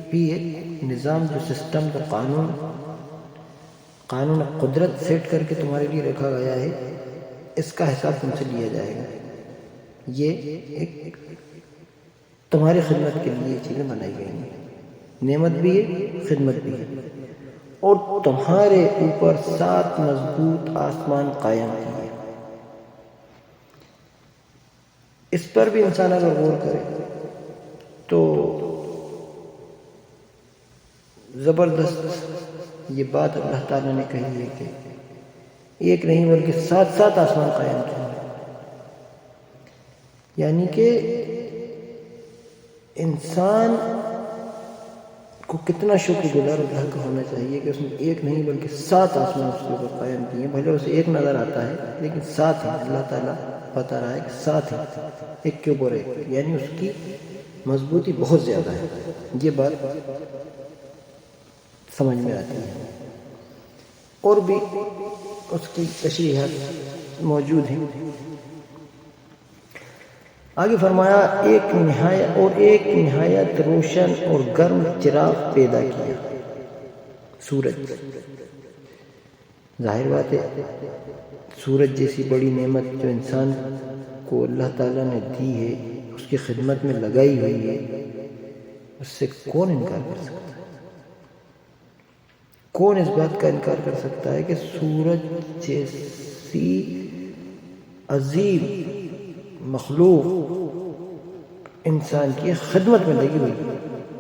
بھی ایک نظام، جو سسٹم، جو قانون قدرت سیٹ کر کے تمہارے لیے رکھا گیا ہے، اس کا حساب تم سے لیا جائے گا. یہ ایک تمہاری خدمت کے لیے چیزیں بنائی گئی ہیں. نعمت بھی ہے، خدمت بھی ہے. اور تمہارے اوپر 7 مضبوط آسمان قائم کیے. اس پر بھی انسان اگر غور کرے تو زبردست یہ بات اللہ تعالیٰ نے کہی ہے کہ ایک نہیں بلکہ 7 آسمان قائم کیے. یعنی کہ انسان کو کتنا شکر گزار اللہ کا ہونا چاہیے کہ اس نے ایک نہیں بلکہ 7 آسمان اس کے اوپر قائم کیے ہیں. بھلے اسے ایک نظر آتا ہے لیکن 7 ہے. اللہ تعالیٰ بتا رہا ہے کہ 7 ہے، ایک کے اوپر ایک، یعنی اس کی مضبوطی بہت زیادہ ہے. یہ بات سمجھ میں آتی ہے. اور بھی اس کی تشریحات موجود ہیں. آگے فرمایا ایک نہایت روشن اور گرم چراغ پیدا کیا، سورج. ظاہر بات ہے سورج جیسی بڑی نعمت جو انسان کو اللہ تعالیٰ نے دی ہے، اس کی خدمت میں لگائی ہوئی ہے، اس سے کون انکار کر سکتا ہے؟ کون اس بات کا انکار کر سکتا ہے کہ سورج جیسی عظیم مخلوق انسان کی خدمت میں لگی ہوئی،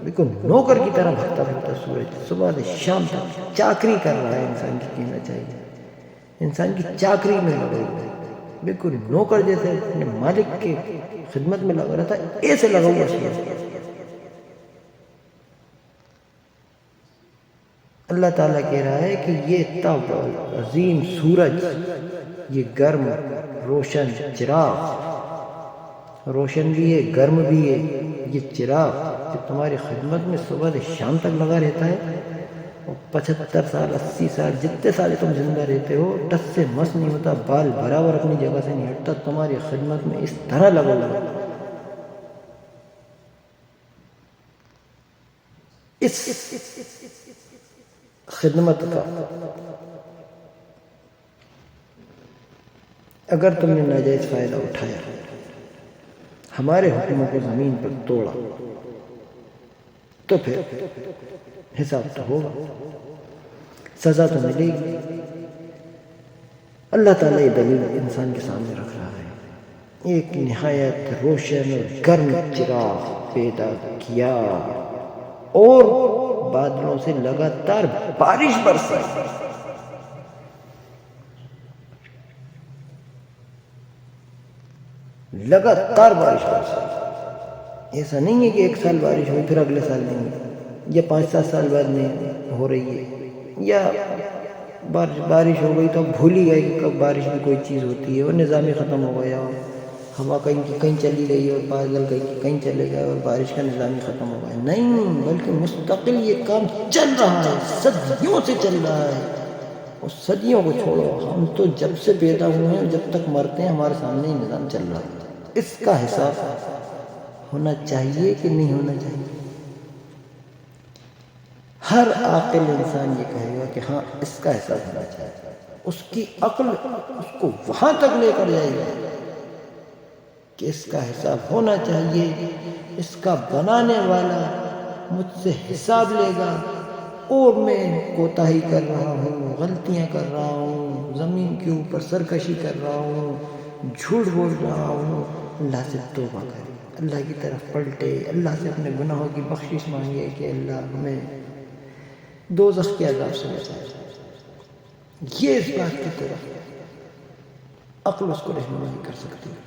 بالکل نوکر کی طرح بھگتا پھرتا سورج صبح سے شام تک چاکری کر رہا ہے. انسان کی کہنا چاہیے انسان کی چاکری میں لگا ہوا ہے، بالکل نوکر جیسے اپنے مالک کے خدمت میں لگا رہتا ہے، ایسے لگا ہوا سورج. اللہ تعالیٰ کہہ رہا ہے کہ یہ تب عظیم سورج، یہ گرم روشن چراغ، روشن بھی ہے گرم بھی ہے، یہ چراغ جب تمہاری خدمت میں صبح سے شام تک لگا رہتا ہے، اور 75 سال 80 سال جتنے سال تم زندہ رہتے ہو، ٹس سے مس نہیں ہوتا، بال برابر اپنی جگہ سے نہیں ہٹتا، تمہاری خدمت میں اس طرح لگا اس خدمت کا اگر تم نے ناجائز فائدہ اٹھایا، ہمارے حکموں کو زمین پر توڑا، تو پھر حساب تو ہوگا، سزا تو ملے گی۔ اللہ تعالیٰ یہ دلیل انسان کے سامنے رکھ رہا ہے، ایک نہایت روشن اور گرم چراغ پیدا کیا اور بادلوں سے لگاتار بارش برسائی۔ لگاتار بارش برسائی، ایسا نہیں ہے کہ ایک سال بارش ہوئی پھر اگلے سال نہیں ہوئی، یا 5-7 سال بعد نہیں ہو رہی ہے، یا بارش ہو گئی تو بھول ہی گئے کہ کب بارش بھی کوئی چیز ہوتی ہے، اور نظام ہی ختم ہو گیا، ہوا کہیں کی کہیں چلی گئی اور بادل کہیں کی کہیں چلے گئے اور بارش کا نظام ہی ختم ہو گیا۔ نہیں، بلکہ مستقل یہ کام چل رہا ہے، صدیوں سے چل رہا ہے۔ اور صدیوں کو چھوڑو، ہم تو جب سے پیدا ہوئے ہیں جب تک مرتے ہیں ہمارے سامنے یہ نظام چل رہا ہے۔ اس کا حساب ہونا چاہیے کہ نہیں ہونا چاہیے؟ ہر عاقل انسان یہ کہے گا کہ ہاں اس کا حساب ہونا چاہیے، اس کی عقل اس کو وہاں تک لے کر جائے گا کہ اس کا حساب ہونا چاہیے، اس کا بنانے والا مجھ سے حساب لے گا، اور میں کوتاہی کر رہا ہوں، غلطیاں کر رہا ہوں، زمین کے اوپر سرکشی کر رہا ہوں، جھوٹ بول رہا ہوں، اللہ سے توبہ کرے، اللہ کی طرف پلٹے، اللہ سے اپنے گناہوں کی بخشش مانگے کہ اللہ ہمیں دوزخ کے عذاب سے بچائے۔ یہ اس بات کی طرف عقل اس کو رہنمائی کر سکتی ہے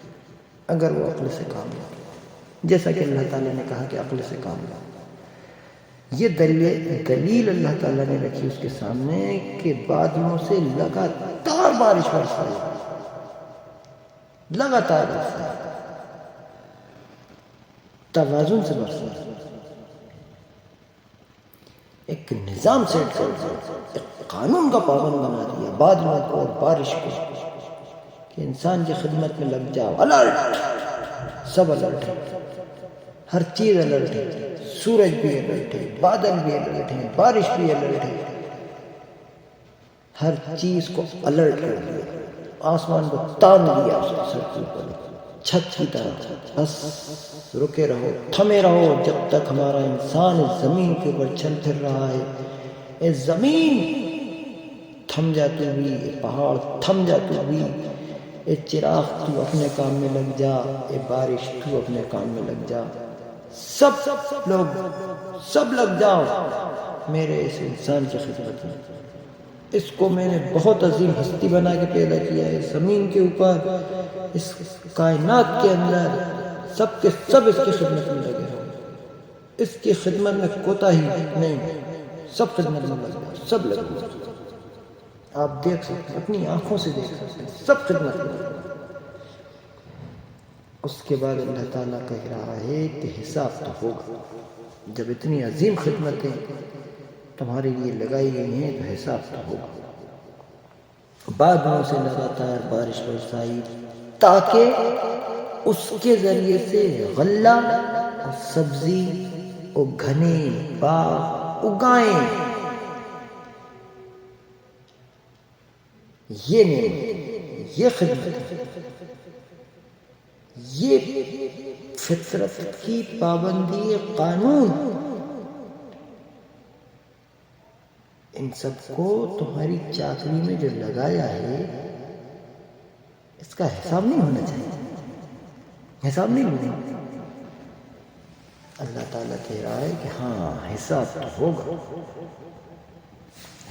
اگر وہ عقل سے کام لے، جیسا کہ اللہ تعالیٰ نے کہا کہ عقل سے کام لے۔ یہ دلیل اللہ تعالیٰ نے رکھی اس کے سامنے کہ بادلوں سے لگاتار بارش برسائی، لگاتار برسائی، توازن سے برسائی، ایک نظام سیٹ کر دیا، ایک قانون کا پابند بنا دیا بادلوں کو اور بارش کو کہ انسان کی خدمت میں لگ جاؤ۔ الرٹ، سب الرٹ ہے، ہر چیز الرٹ ہے، سورج بھی الرٹ ہے، بادل بھی الرٹ ہے، بارش بھی الرٹ ہے، ہر چیز کو الرٹ کر دیا، آسمان کو تان دیا اس کے سر کے اوپر چھت کی طرح۔ بس رکے رہو، تھمے رہو جب تک ہمارا انسان اس زمین کے اوپر چل پھر رہا ہے۔ اے زمین تھم جا تو بھی، اے پہاڑ تھم جا تو بھی، اے چراغ تو اپنے کام میں لگ جا، اے بارش تو اپنے کام میں لگ جا، سب لگ جاؤ میرے اس انسان کی خدمت میں۔ اس کو میں نے بہت عظیم ہستی بنا کے پیدا کیا ہے، زمین کے اوپر، اس کائنات کے اندر، سب کے سب اس کی خدمت میں لگے رہو، اس کی خدمت میں کوتاہی نہیں، سب خدمت میں لگ جاؤ، سب لگ جاؤ۔ آپ دیکھ سکتے ہیں، اپنی آنکھوں سے دیکھ سکتے ہیں، سب خدمت میں لگ جاؤ۔ اس کے بعد اللہ تعالیٰ کہہ رہا ہے کہ حساب تو ہوگا، جب اتنی عظیم خدمتیں تمہارے لیے لگائی گئی ہیں تو حساب تو ہوگا۔ بادلوں سے لگاتار بارش برسائی تاکہ اس کے ذریعے سے غلہ اور سبزی اور گھنے باغ اگائیں۔ یہ نعمت، یہ خدمت، یہ فطرت کی پابندی، قانون، ان سب کو تمہاری چاکری میں جو لگایا ہے اس کا حساب نہیں ہونا چاہیے، حساب نہیں ہونا۔ اللہ تعالیٰ کہہ رہا ہے کہ ہاں حساب تو ہوگا،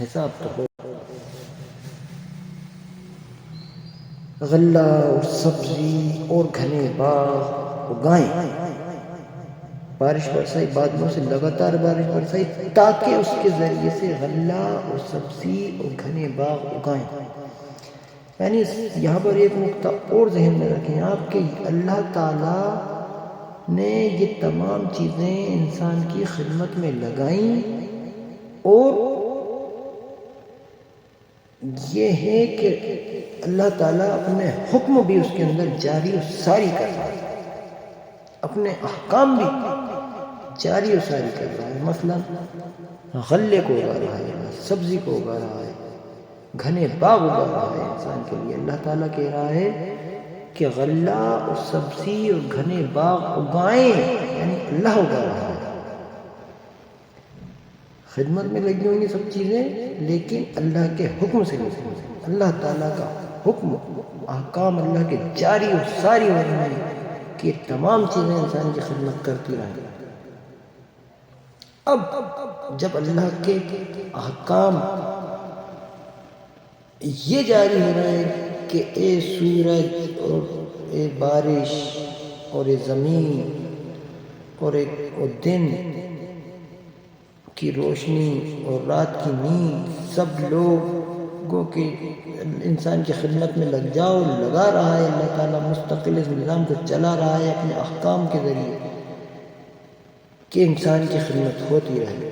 حساب تو ہوگا۔ غلہ اور سبزی اور گھنے باغ اگائیں، بارش برسائی، بادلوں سے لگاتار بارش برسائی تاکہ اس کے ذریعے سے غلہ اور سبزی اور گھنے باغ اگائیں۔ یعنی یہاں پر ایک نقطہ اور ذہن میں رکھیں آپ کہ اللہ تعالیٰ نے یہ تمام چیزیں انسان کی خدمت میں لگائیں، اور یہ ہے کہ اللہ تعالیٰ اپنے حکم بھی اس کے اندر جاری و ساری کر رہا ہے، اپنے احکام بھی جاری و ساری کر رہا ہے۔ مثلا غلے کو اگا رہا ہے، سبزی کو اگا رہا ہے، گھنے باغ اگا رہا ہے انسان کے لیے۔ اللہ تعالیٰ کہہ رہا ہے کہ غلہ اور سبزی اور گھنے باغ اگائیں، یعنی اللہ اگا رہا ہے۔ خدمت میں لگی ہوں گی سب چیزیں، لیکن اللہ کے حکم سے لگی ہوں گی۔ اللہ تعالیٰ کا حکم، احکام اللہ کے جاری و ساری ہو رہے ہیں کہ تمام چیزیں انسان کی خدمت کرتی رہیں۔ اب جب اللہ کے احکام یہ جاری ہو رہے ہیں کہ اے سورج اور اے بارش اور اے زمین اور دن کی روشنی اور رات کی نیند، سب لوگوں کے انسان کی خدمت میں لگ جاؤ، لگا رہا ہے اللہ تعالیٰ، مستقل اس نظام کو چلا رہا ہے اپنے احکام کے ذریعے کہ انسان کی خدمت ہوتی رہے۔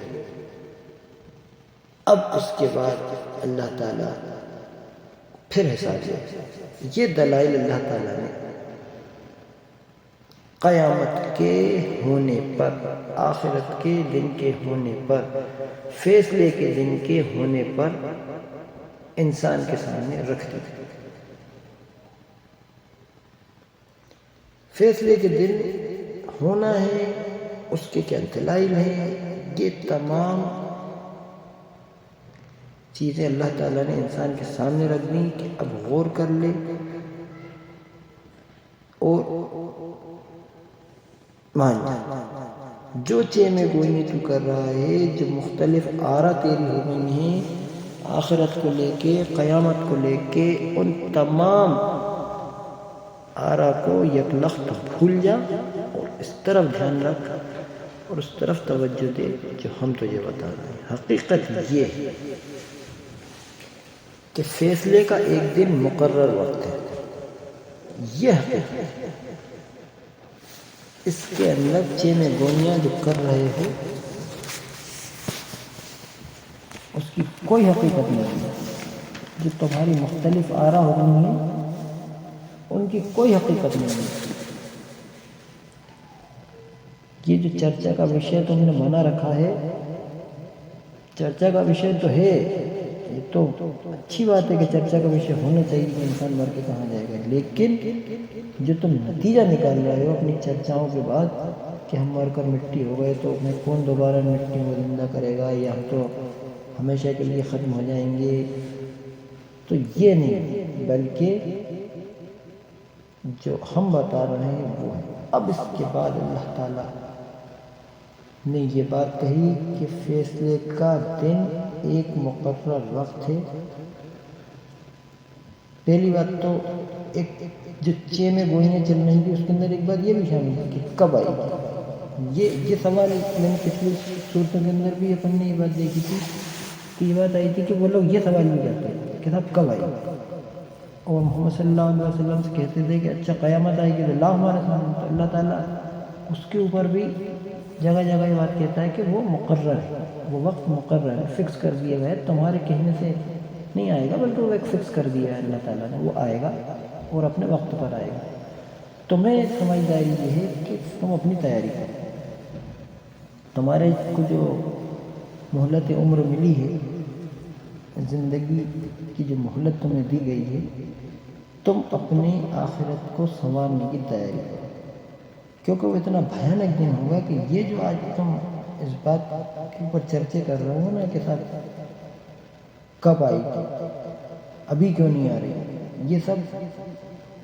اب اس کے بعد اللہ تعالیٰ پھر حساب لے۔ یہ دلائل اللہ تعالیٰ نے قیامت کے ہونے پر، آخرت کے دن کے ہونے پر، فیصلے کے دن کے ہونے پر انسان کے سامنے رکھ دی۔ فیصلے کے دن ہونا ہے، اس کے کیا دلائل ہیں، یہ تمام چیزیں اللہ تعالیٰ نے انسان کے سامنے رکھ دیں کہ اب غور کر لے اور مان جا۔ جو چیمے گوئی تو کر رہا ہے، جو مختلف آرا تیری ہو گئی ہیں آخرت کو لے کے، قیامت کو لے کے، ان تمام آرا کو یک لخت بھول جا اور اس طرف دھیان رکھ اور اس طرف توجہ دے جو ہم تجھے بتا رہے ہیں۔ حقیقت یہ ہے کہ فیصلے کا ایک دن مقرر وقت ہے، یہ حقیقت ہے۔ اس کے اندر چیمے گوئیاں جو کر رہے ہو اس کی کوئی حقیقت نہیں ہے۔ جو تمہاری مختلف آرا ہو رہی ہیں ان کی کوئی حقیقت نہیں ہے۔ یہ جو چرچا کا وشے تم نے بنا رکھا ہے، چرچا کا وشے تو ہے، یہ تو اچھی بات ہے کہ چرچا کا وشے ہونا چاہیے کہ انسان مر کے کہاں جائے گا، لیکن جو تم نتیجہ نکال رہے ہو اپنی چرچاؤں کے بعد کہ ہم مر کر مٹی ہو گئے تو ہمیں کون دوبارہ مٹی میں زندہ کرے گا، یا ہم تو ہمیشہ کے لیے ختم ہو جائیں گے، تو یہ نہیں، بلکہ جو ہم بتا رہے ہیں وہ ہے۔ اب اس کے بعد اللہ تعالیٰ نے یہ بات کہی کہ فیصلے کا دن ایک مقرر وقت ہے۔ پہلی بات تو ایک جو چیمے گوئیاں چل رہی تھی اس کے اندر ایک بات یہ بھی شامل ہے کہ کب آئی گی۔ یہ سوال میں نے پچھلی صورتوں کے اندر بھی اپن نے یہ بات دیکھی تھی کہ یہ بات آئی تھی کہ وہ لوگ یہ سوال بھی کرتے ہیں کہ صاحب کب آئی گی، اور محمد صلی اللہ علیہ وسلم سے کہتے تھے کہ اچھا قیامت آئے گی تو اللہ ہمارے سامنے، تو اللہ تعالیٰ اس کے اوپر بھی جگہ جگہ یہ بات کہتا ہے کہ وہ مقرر ہے، وہ وقت مقرر ہے، فکس کر دیا گیا ہے، تمہارے کہنے سے نہیں آئے گا بلکہ وہ ایک فکس کر دیا ہے اللہ تعالیٰ نے، وہ آئے گا اور اپنے وقت پر آئے گا۔ تمہیں سمجھداری یہ ہے کہ تم اپنی تیاری کرو، تمہارے کو جو مہلت عمر ملی ہے، زندگی کی جو مہلت تمہیں دی گئی ہے، تم اپنی آخرت کو سنوارنے کی تیاری کرو، کیونکہ وہ اتنا بھیانک دن ہوگا کہ یہ جو آج تم اس بات کے اوپر چرچے کر رہے ہو نا کہ صاحب کب آئی گی، ابھی کیوں نہیں آ رہی، یہ سب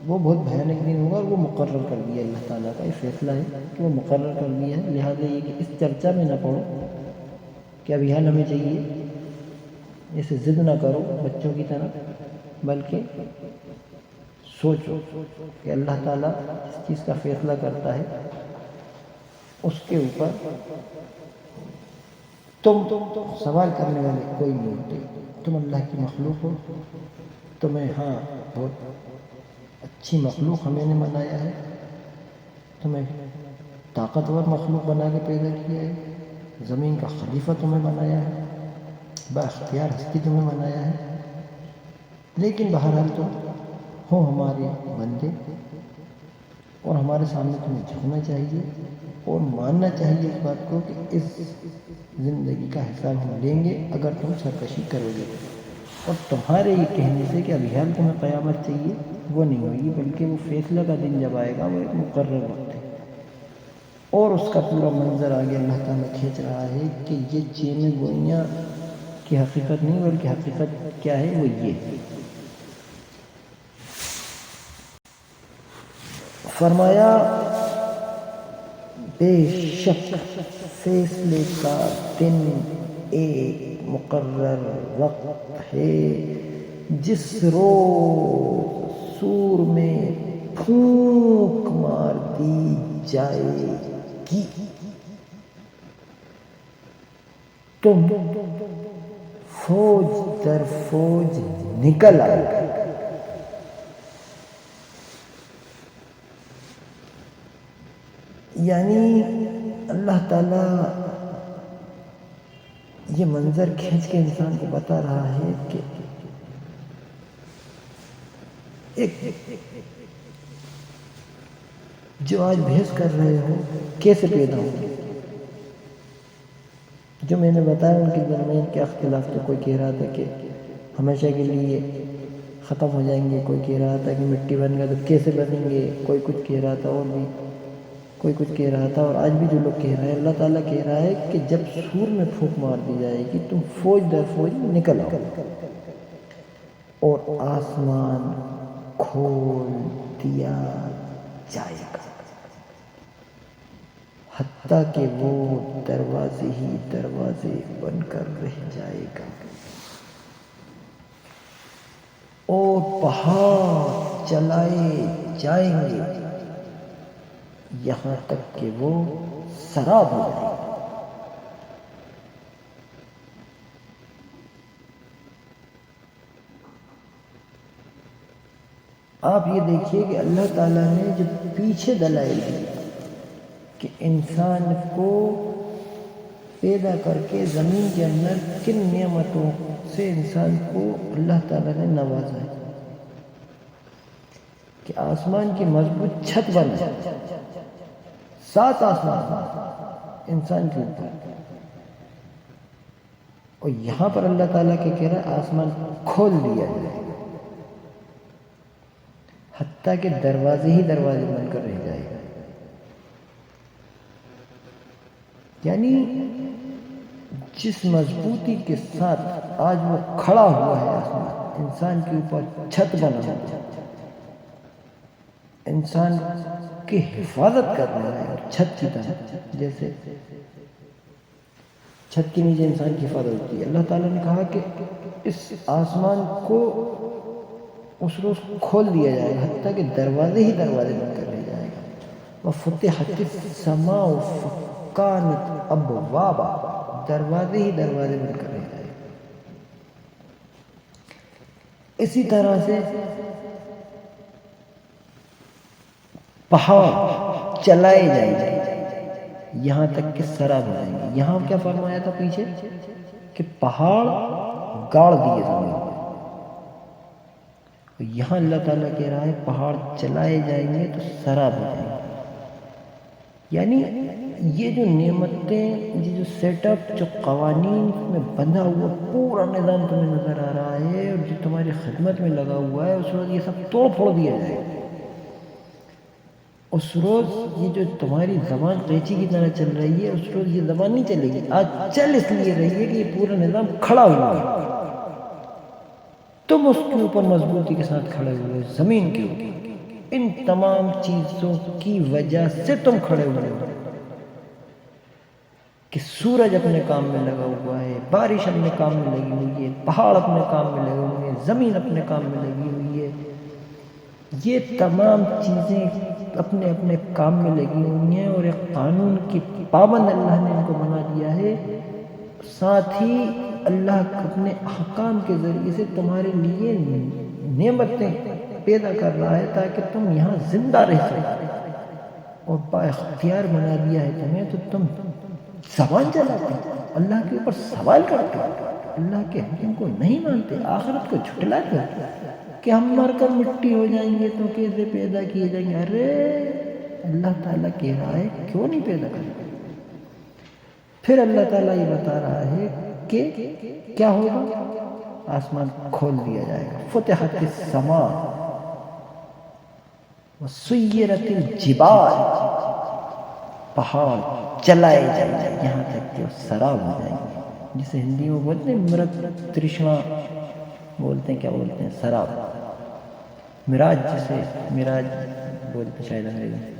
وہ بہت بھیانک دن ہوگا، اور وہ مقرر کر دیا اللہ تعالیٰ کا یہ فیصلہ ہے کہ وہ مقرر کر دیا ہے۔ لہٰذا یہ کہ اس چرچا میں نہ پڑو کہ ابھی حال ہمیں چاہیے، اسے ضد نہ کرو بچوں کی طرح، بلکہ سوچو کہ اللہ تعالیٰ اس چیز کا فیصلہ کرتا ہے اس کے اوپر تم سوال کرنے والے کوئی نہیں ہوتے، تم اللہ کی مخلوق ہو، تمہیں ہاں بہت اچھی مخلوق ہمیں نے بنایا ہے، تمہیں طاقتور مخلوق بنا کے پیدا کیا ہے، زمین کا خلیفہ تمہیں بنایا ہے، بااختیار ہستی تمہیں بنایا ہے، لیکن بہرحال تو ہو ہمارے بندے، اور ہمارے سامنے تمہیں جھکنا چاہیے اور ماننا چاہیے اس بات کو کہ اس زندگی کا حساب ہم لیں گے اگر تم سرکشی کرو گے، اور تمہارے یہ کہنے سے کہ ابھی حال تمہیں قیامت چاہیے وہ نہیں ہوگی، بلکہ وہ فیصلہ کا دن جب آئے گا وہ ایک مقرر وقت ہے، اور اس کا پورا منظر آگے اللہ تعالیٰ کھینچ رہا ہے کہ یہ چینی گوئیاں کی حقیقت نہیں بلکہ حقیقت کیا ہے وہ یہ ہے۔ فرمایا بے شک فیصلے کا دن ایک مقرر وقت ہے جس روز سور میں پھونک مار دی جائے گی، تم فوج در فوج نکل آئے، یعنی اللہ تعالیٰ یہ منظر کھینچ کے انسان کو بتا رہا ہے کہ ایک جو آج بحث کر رہے ہو کیسے پیدا ہو، جو میں نے بتایا ان کے درمیان کیا اختلاف تھا، کوئی کہہ رہا تھا کہ ہمیشہ کے لیے ختم ہو جائیں گے، کوئی کہہ رہا تھا کہ مٹی بن گئے تو کیسے بنیں گے، کوئی کچھ کہہ رہا تھا، اور بھی کوئی کچھ کہہ رہا تھا، اور آج بھی جو لوگ کہہ رہے ہیں اللہ تعالیٰ کہہ رہا ہے کہ جب سور میں پھونک مار دی جائے گی تم فوج در فوج نکل آؤ، اور آسمان کھول دیا جائے گا حتیٰ کہ وہ دروازے ہی دروازے بن کر رہ جائے گا، اور پہاڑ چلائے جائیں گے یہاں تک کہ وہ سراب ہو جائے گا۔ آپ یہ دیکھیے کہ اللہ تعالیٰ نے جو پیچھے دلائل دی کہ انسان کو پیدا کر کے زمین کے اندر کن نعمتوں سے انسان کو اللہ تعالیٰ نے نوازا ہے، کہ آسمان کی مضبوط چھت بنا، 7 آسمان انسان کے اوپر، اور یہاں پر اللہ تعالیٰ کے کہہ رہا ہے آسمان کھول دیا جائے حتیٰ کہ دروازے ہی دروازے بن کر رہ جائے گا، یعنی جس مضبوطی کے ساتھ آج وہ کھڑا ہوا ہے آسمان انسان کے اوپر چھت بنا ہوا، انسان کی حفاظت کر رہا ہے، اور چھت کی طرح جیسے چھت کے نیچے انسان کی حفاظت ہوتی ہے، اللہ تعالیٰ نے کہا کہ اس آسمان کو اس روز کھول دیا جائے گا حتیٰ کہ دروازے ہی دروازے بن کر رہ جائے گا، وَفُتِحَتِ السَّمَاءُ فَكَانَتْ أَبْوَابًا، دروازے ہی دروازے بن کر رہ جائے گا۔ اسی طرح سے پہاڑ چلائے جائیں گے یہاں تک کہ سراب ہو جائیں گے، یہاں کیا فرمایا تھا پیچھے کہ پہاڑ گاڑ دیے زمین میں، یہاں اللہ تعالیٰ کہہ رہا ہے پہاڑ چلائے جائیں گے تو سراب ہو جائیں گے، یعنی یہ جو نعمتیں، یہ جو سیٹ اپ، جو قوانین میں بندھا ہوا پورا نظام تمہیں نظر آ رہا ہے اور جو تمہاری خدمت میں لگا ہوا ہے، اس روز یہ سب توڑ پھوڑ دیا جائے گا، اس روز یہ جو تمہاری زبان قینچی کی طرح چل رہی ہے اس روز یہ زبان نہیں چلے گی، آج چل اس لیے رہی ہے کہ یہ پورا نظام کھڑا ہوا ہے، تم اس کے اوپر مضبوطی کے ساتھ کھڑے ہوئے، زمین کے اوپر ان تمام چیزوں کی وجہ سے تم کھڑے ہوئے ہو، کہ سورج اپنے کام میں لگا ہوا ہے، بارش اپنے کام میں لگی ہوئی ہے، پہاڑ اپنے کام میں لگے ہوئے ہیں، زمین اپنے کام میں لگی ہوئی ہے، یہ تمام چیزیں اپنے اپنے کام میں لگی ہوئی ہیں اور ایک قانون کی پابند اللہ نے ان کو بنا دیا ہے. ساتھ ہی اللہ اپنے احکام کے ذریعے سے تمہارے لیے نعمتیں پیدا کر رہا ہے تاکہ تم یہاں زندہ رہ سکو، اور با اختیار بنا دیا ہے تمہیں. تو تم زبان چلاتے ہو، اللہ کے اوپر سوال کرتے ہو، اللہ کے حکم کو نہیں مانتے، آخرت کو جھٹلاتے ہو کہ ہم مر کر مٹی ہو جائیں گے تو کیسے پیدا کیے جائیں گے. ارے اللہ تعالیٰ کہہ رہا ہے کیوں نہیں پیدا کرتے. پھر اللہ تعالیٰ یہ بتا رہا ہے کہ کیا ہوگا، آسمان کھول دیا جائے گا. فتحت السماء وسیرت الجبال، پہاڑ چلائے جائیں گے یہاں تک کہ وہ سراب ہو جائیں گے، جسے ہندی میں بولتے ہیں مرت ترشنا بولتے ہیں، کیا بولتے ہیں، سراب، مراج، جسے مراج بولتے ہیں شاید انگریزی میں.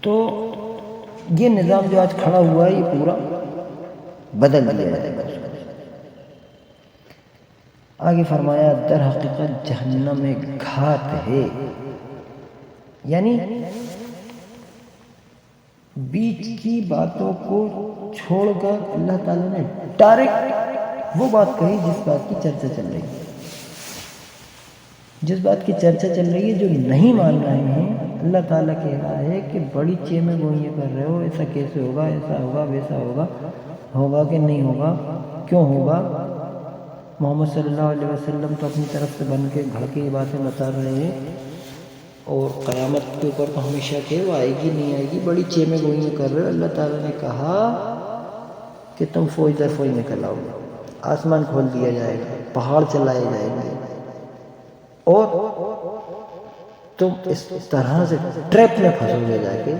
تو یہ نظام جو آج کھڑا ہوا ہے یہ پورا بدل دیا جائے گا. آگے فرمایا در حقیقت جہنم ایک گھات ہے، یعنی بیچ کی باتوں کو چھوڑ کر اللہ تعالیٰ نے ڈائریکٹ وہ بات کہی جس بات کی چرچا چل رہی ہے. جس بات کی چرچا چل رہی ہے جو نہیں مان رہے ہیں، اللہ تعالیٰ کہہ رہا ہے کہ بڑی چیمیں گوئیاں کر رہے ہو، ایسا کیسے ہوگا، ایسا ہوگا، ویسا ہوگا، ہوگا کہ نہیں ہوگا، کیوں ہوگا. محمد صلی اللہ علیہ وسلم تو اپنی طرف سے بن کے گھڑ کے یہ باتیں بتا رہے ہیں، اور قیامت کے اوپر تو ہمیشہ کہ وہ آئے گی نہیں آئے گی، بڑی چیمیں گوئیاں کر رہے ہو. اللہ تعالیٰ نے کہا کہ تم فوج در فوج نکل آؤ، آسمان کھول دیا جائے گا، پہاڑ چلائے جائیں گے، اور تم اس طرح سے ٹریپ میں پھنسو گے جا کے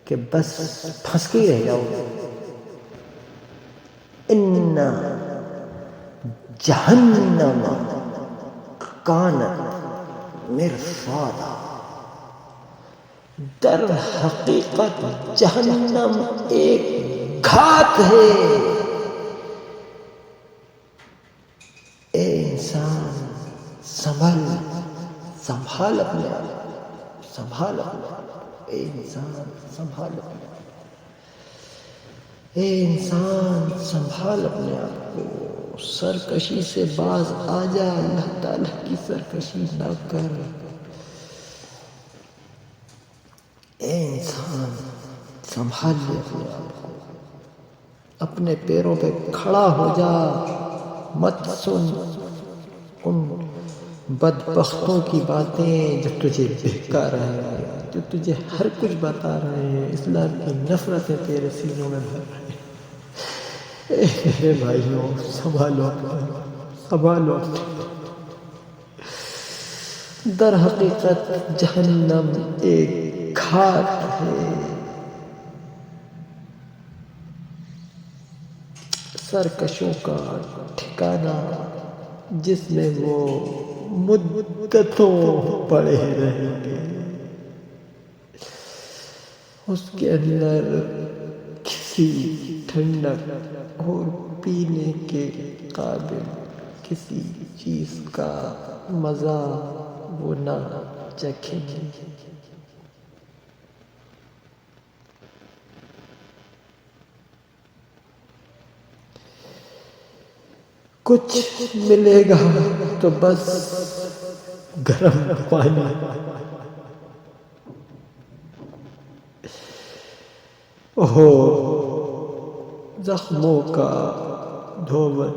کہ بس پھنس کے ہی رہ جاؤ. ان جہنم کانت مرصادا، در حقیقت جہنم ایک گھات ہے. اے انسان سنبھال اپنے آپ، سنبھال اپنے آپ. اے انسان سنبھال اپنے آپ، اے انسان سنبھال اپنے آپ کو، سرکشی سے باز آ جا، اللہ تعالیٰ کی سرکشی نہ کر. اے انسان سنبھال لے اپنے آپ کو، اپنے پیروں پہ کھڑا ہو جا، مت سن ان بدبختوں کی باتیں جو تجھے بہکا رہے ہیں، جو تجھے ہر کچھ بتا رہے ہیں، اسلام کی نفرتیں تیرے سینوں میں بھر رہے ہیں. اے میرے بھائیوں سنبھالو، سنبھالو. در حقیقت جہنم ایک گھات ہے، سرکشوں کا ٹھکانہ، جس میں وہ مدتوں پڑے رہیں گے. اس کے اندر کسی ٹھنڈک اور پینے کے قابل کسی چیز کا مزہ وہ نہ چکھیں گے. کچھ ملے گا تو بس گرم پانی، ہو زخموں کا دھوبن.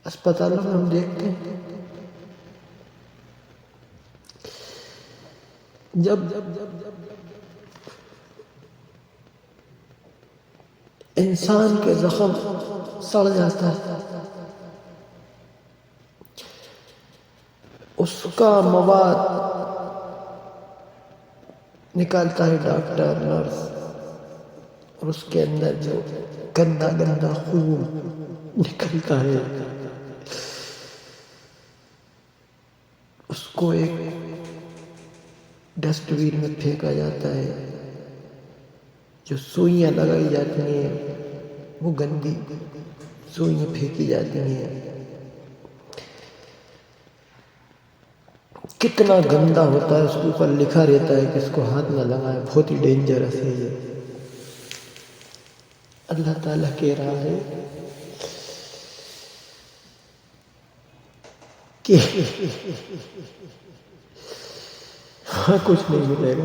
اسپتالوں میں ہم دیکھتے ہیں جب انسان کے زخم سڑ جاتا ہے، اس کا مواد نکالتا ہے ڈاکٹر، نرس، اور اس کے اندر جو گندا گندا خون نکلتا ہے اس کو ایک ڈسٹ بین میں پھینکا جاتا ہے، جو سوئیاں لگائی جاتی ہیں وہ گندی سوئیاں پھینکی جاتی ہیں، کتنا گندا ہوتا ہے، اس کے اوپر لکھا رہتا ہے کہ اس کو ہاتھ نہ لگائے، بہت ہی ڈینجرس ہے یہ۔ اللہ تعالیٰ کہہ رہا ہے کہ وہاں کچھ نہیں ملے گا،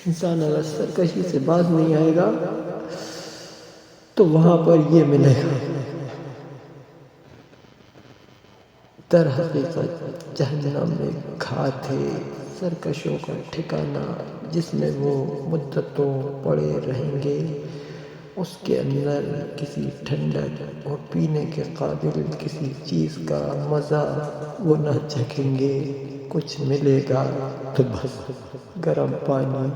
انسان اگر سرکشی سے باز نہیں آئے گا تو وہاں پر یہ ملے گا۔ در حقیقت جہنم میں گھات ہے، سرکشوں کا ٹھکانہ، جس میں وہ مدتوں پڑے رہیں گے۔ اس کے اندر کسی ٹھنڈک اور پینے کے قابل کسی چیز کا مزہ وہ نہ چکھیں گے۔ کچھ ملے گا تو بس گرم پانی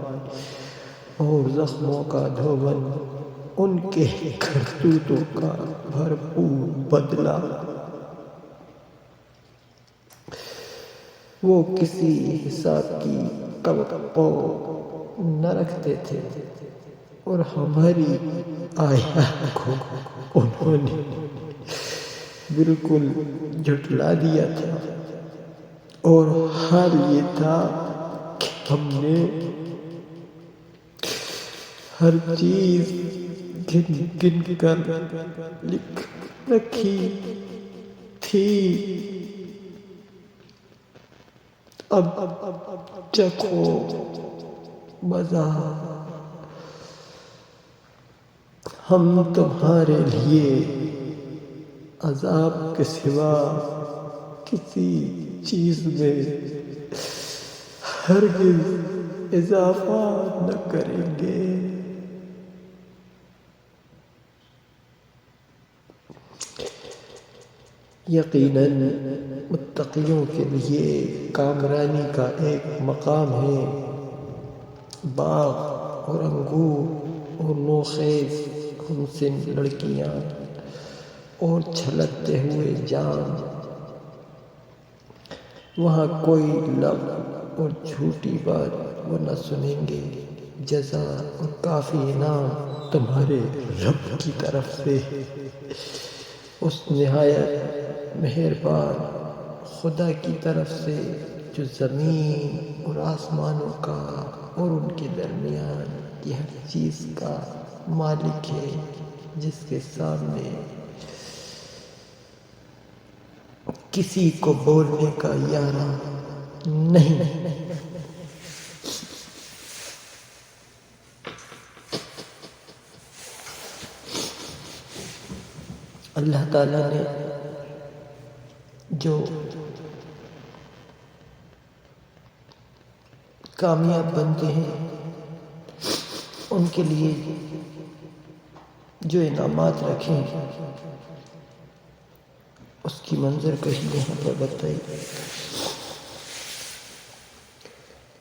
اور زخموں کا دھون، ان کے کرتوتوں کا بھرپور بدلہ۔ وہ کسی حساب کی توقع نہ رکھتے تھے اور ہماری آیات کو انہوں نے بالکل جھٹلا دیا تھا، اور حال یہ تھا کہ ہم نے ہر چیز گن گن کر لکھ رکھی تھی۔ اب چکھو مزہ، ہم تمہارے لیے عذاب کے سوا کسی چیز میں ہرگز اضافہ نہ کریں گے۔ یقیناً متقیوں کے لیے کامرانی کا ایک مقام ہے، باغ اور انگور اور نوخیز حسن لڑکیاں اور چھلکتے ہوئے جام۔ وہاں کوئی لغو اور جھوٹی بات وہ نہ سنیں گے۔ جزا اور کافی انعام تمہارے رب کی طرف سے، اس نہایت مہربان خدا کی طرف سے، جو زمین اور آسمانوں کا اور ان کے درمیان کی ہر چیز کا مالک ہے، جس کے سامنے کسی کو بولنے کا اختیار نہیں۔ اللہ تعالیٰ نے جو کامیاب بنتے ہیں ان کے لیے جو انعامات رکھے ہیں، اس کی منظر کشی یہاں پر بتائی،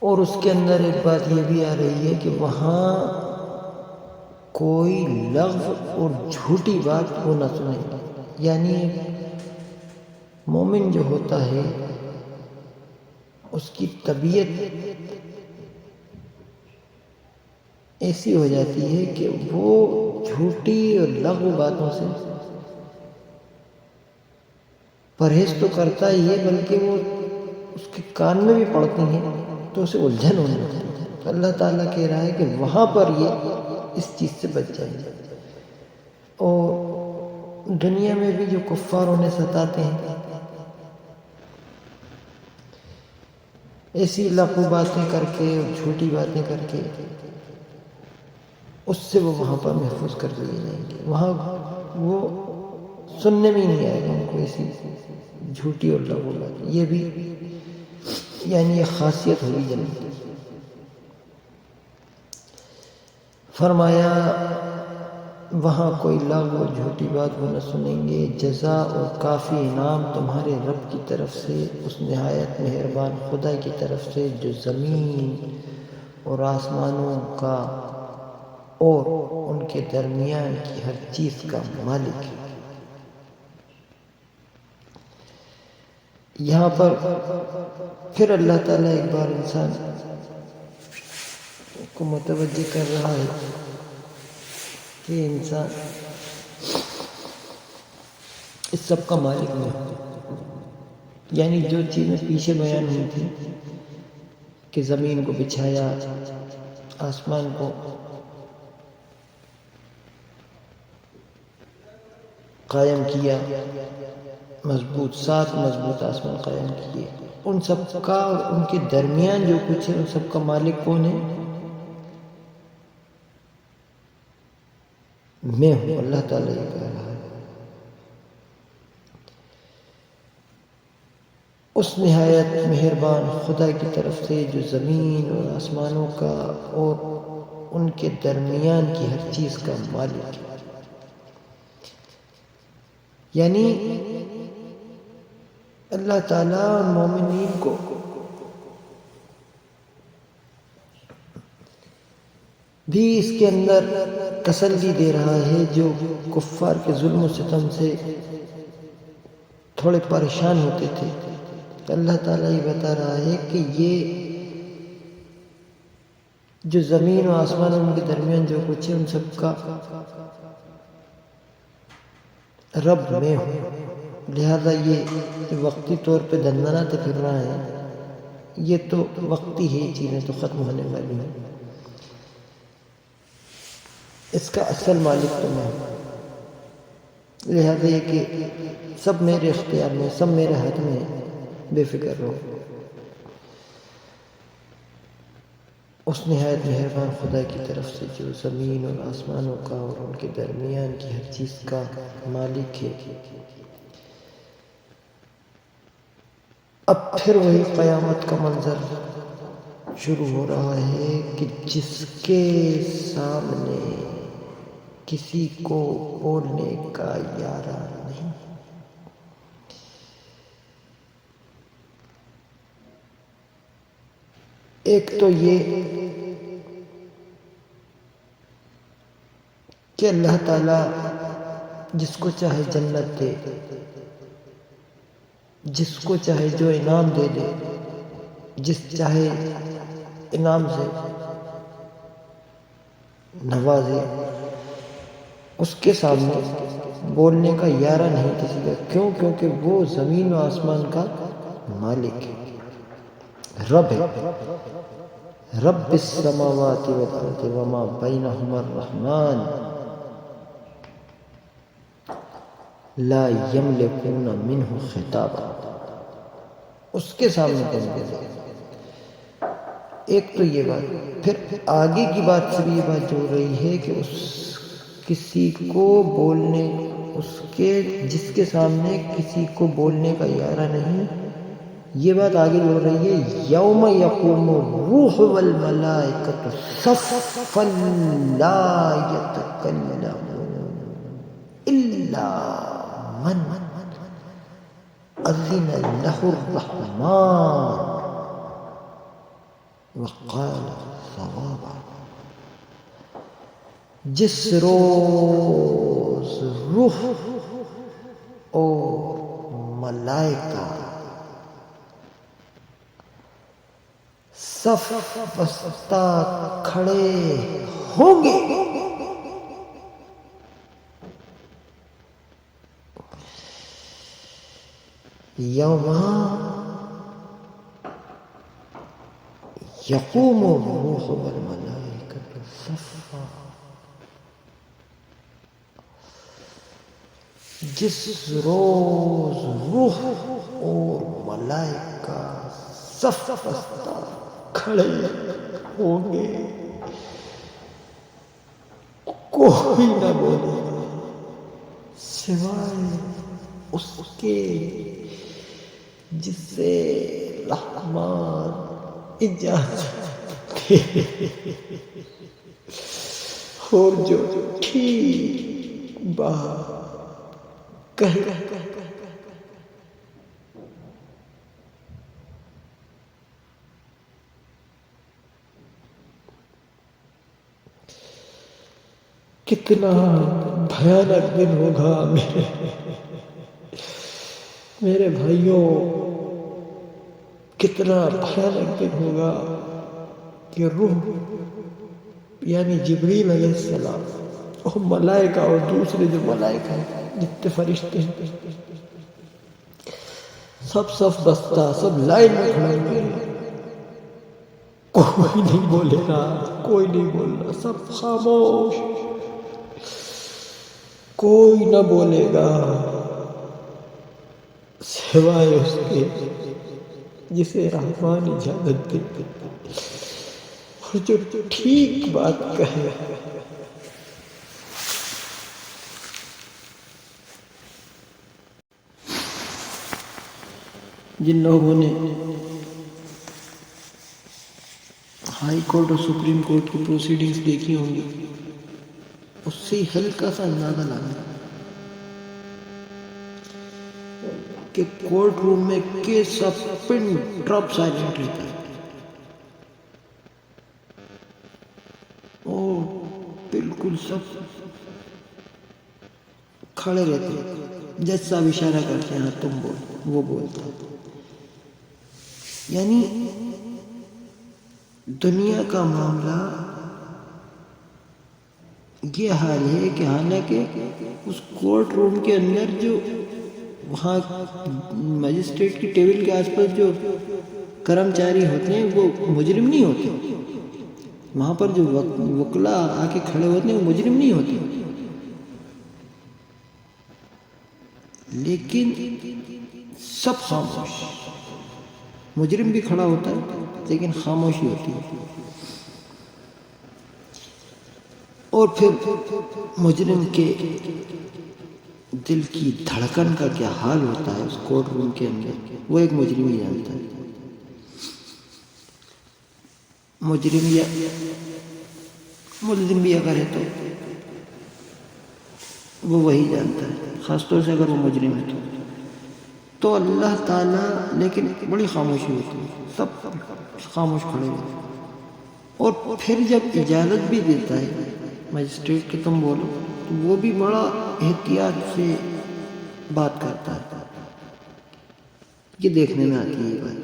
اور اس کے اندر ایک بات یہ بھی آ رہی ہے کہ وہاں کوئی لغو اور جھوٹی بات وہ نہ سنیں گے۔ یعنی مومن جو ہوتا ہے اس کی طبیعت ایسی ہو جاتی ہے کہ وہ جھوٹی اور لغو باتوں سے پرہیز تو کرتا ہی ہے، بلکہ وہ اس کے کان میں بھی پڑتی ہیں تو اسے الجھن ہونے لگتی ہے۔ تو اللہ تعالیٰ کہہ رہا ہے کہ وہاں پر یہ اس چیز سے بچ جائیں گے۔ اور دنیا میں بھی جو کفار انہیں ستاتے ہیں، ایسی لغو باتیں کر کے اور جھوٹی باتیں کر کے، اس سے وہ وہاں پر محفوظ کر لیے جائیں گے۔ وہاں وہ سننے میں ہی نہیں آئے گا ان کو ایسی جھوٹی اور لغو باتیں۔ یہ بھی یعنی یہ خاصیت ہوئی جنت کی۔ فرمایا وہاں کوئی لغو اور جھوٹی بات وہ نہ سنیں گے۔ جزا اور کافی انعام تمہارے رب کی طرف سے، اس نہایت مہربان خدا کی طرف سے، جو زمین اور آسمانوں کا اور ان کے درمیان کی ہر چیز کا مالک ہے۔ یہاں پر پھر اللہ تعالیٰ ایک بار انسان کو متوجہ کر رہا ہے کہ انسان اس سب کا مالک نہیں، یعنی جو چیزیں پیچھے بیان ہوئی تھی کہ زمین کو بچھایا، آسمان کو قائم کیا، مضبوط 7 مضبوط آسمان قائم کیے، ان سب کا اور ان کے درمیان جو کچھ ہے ان سب کا مالک کون ہے؟ میں ہوں، اللہ تعالیٰ یہ کہہ رہا ہے۔ اس نہایت مہربان خدا کی طرف سے جو زمین اور آسمانوں کا اور ان کے درمیان کی ہر چیز کا مالک ہے، یعنی اللہ تعالیٰ مومنین کو بھی اس کے اندر تسلی دے رہا ہے جو کفار کے ظلم و ستم سے تھوڑے پریشان ہوتے تھے۔ اللہ تعالیٰ یہ بتا رہا ہے کہ یہ جو زمین و آسمان ان کے درمیان جو کچھ ہے ان سب کا رب میں ہوں، لہذا یہ وقتی طور پہ دندناتے پھر رہا ہے، یہ تو وقتی ہے، چیزیں تو ختم ہونے والی ہیں، اس کا اصل مالک تو میں ہوں، لہذا یہ کہ سب میرے اختیار میں، سب میرے ہاتھ میں ہے، بے فکر رہو۔ اس نہایت مہربان خدا کی طرف سے جو زمین اور آسمانوں کا اور ان کے درمیان کی ہر چیز کا مالک ہے۔ اب پھر وہی قیامت کا منظر شروع ہو رہا ہے کہ جس کے سامنے کسی کو بولنے کا یارہ نہیں، ایک تو یہ کہ اللہ تعالیٰ جس کو چاہے جنت دے، جس کو چاہے جو انعام دے دے، جس چاہے انعام سے نوازے، اس کے سامنے بولنے کا یارہ نہیں کسی کا۔ کیوں؟ کیونکہ وہ زمین و آسمان کا مالک ہے، رب ہے، رب السماوات والارض وما بینہما الرحمن لا یملکون منہ خطابا، اس کے سامنے کون بولے؟ ایک تو یہ بات، پھر آگے کی بات سے بھی یہ بات جو ہو رہی ہے کہ اس کسی کو بولنے، اس کے جس کے سامنے کسی کو بولنے کا یارہ نہیں، یہ بات آگے ہو رہی ہے یوم یقوم الروح والملائکۃ صفا لا یتکلمون الا من اذن له الرحمن وقال صوابا۔ جس روز روح اور ملائکہ صف بستہ کھڑے ہوں گے، یوم یقوم الروح والملائکۃ صفا، جس روز روح اور ملائکہ صف بستہ کھڑے ہوں گے، کوئی نہ بولے سوائے اس کے جس سے رحمان اجازت دے، اور جو ٹھیک بات کہے۔ کتنا بھیانک دن ہوگا میرے بھائیوں، کتنا بھیانک دن ہوگا کہ روح یعنی جبریل علیہ السلام اور ملائکہ اور دوسرے جو ملائکہ ہیں جتنے فرشتے ہیں سب صف بستہ سب لائن میں کھڑے ہوئے ہیں، کوئی نہیں بولے گا، کوئی نہیں بول رہا، سب خاموش، کوئی نہ بولے گا سوائے اس کے جسے رحمان اجازت دے اور جو ٹھیک بات کہے۔ جن لوگوں نے ہائی کورٹ اور سپریم کورٹ کی پروسیڈنگز دیکھی ہوں گی اس سے ہلکا سا اندازہ لگا کہ کورٹ روم میں کیس سب پن ڈراپ سائلنٹ رہتا ہے اور بالکل سب کھڑے رہتے ہیں، جج صاحب اشارہ کرتے ہیں ہاں تم بول، وہ بولتا ہے۔ یعنی دنیا کا معاملہ یہ حال ہے کہ حالانکہ اس کورٹ روم کے اندر جو وہاں مجسٹریٹ کی ٹیبل کے آس پاس جو کرمچاری ہوتے ہیں وہ مجرم نہیں ہوتے، وہاں پر جو وکلاء آ کے کھڑے ہوتے ہیں وہ مجرم نہیں ہوتے، لیکن سب خاموش، مجرم بھی کھڑا ہوتا ہے لیکن خاموشی ہوتی ہے۔ اور پھر مجرم کے دل کی دھڑکن کا کیا حال ہوتا ہے اس کورٹ روم کے اندر وہ ایک مجرم ہی جانتا ہے۔ مجرم یا ملزم بھی اگر ہے تو وہ وہی جانتا ہے، خاص طور سے اگر وہ مجرم ہے تو اللہ تعالیٰ، لیکن بڑی خاموشی ہوتی ہے، سب خاموش کھڑے ہوتے ہیں۔ اور پھر جب اجازت بھی دیتا ہے مجسٹریٹ کہ تم بولو تو وہ بھی بڑا احتیاط سے بات کرتا ہے، یہ دیکھنے میں آتی ہے یہ بات۔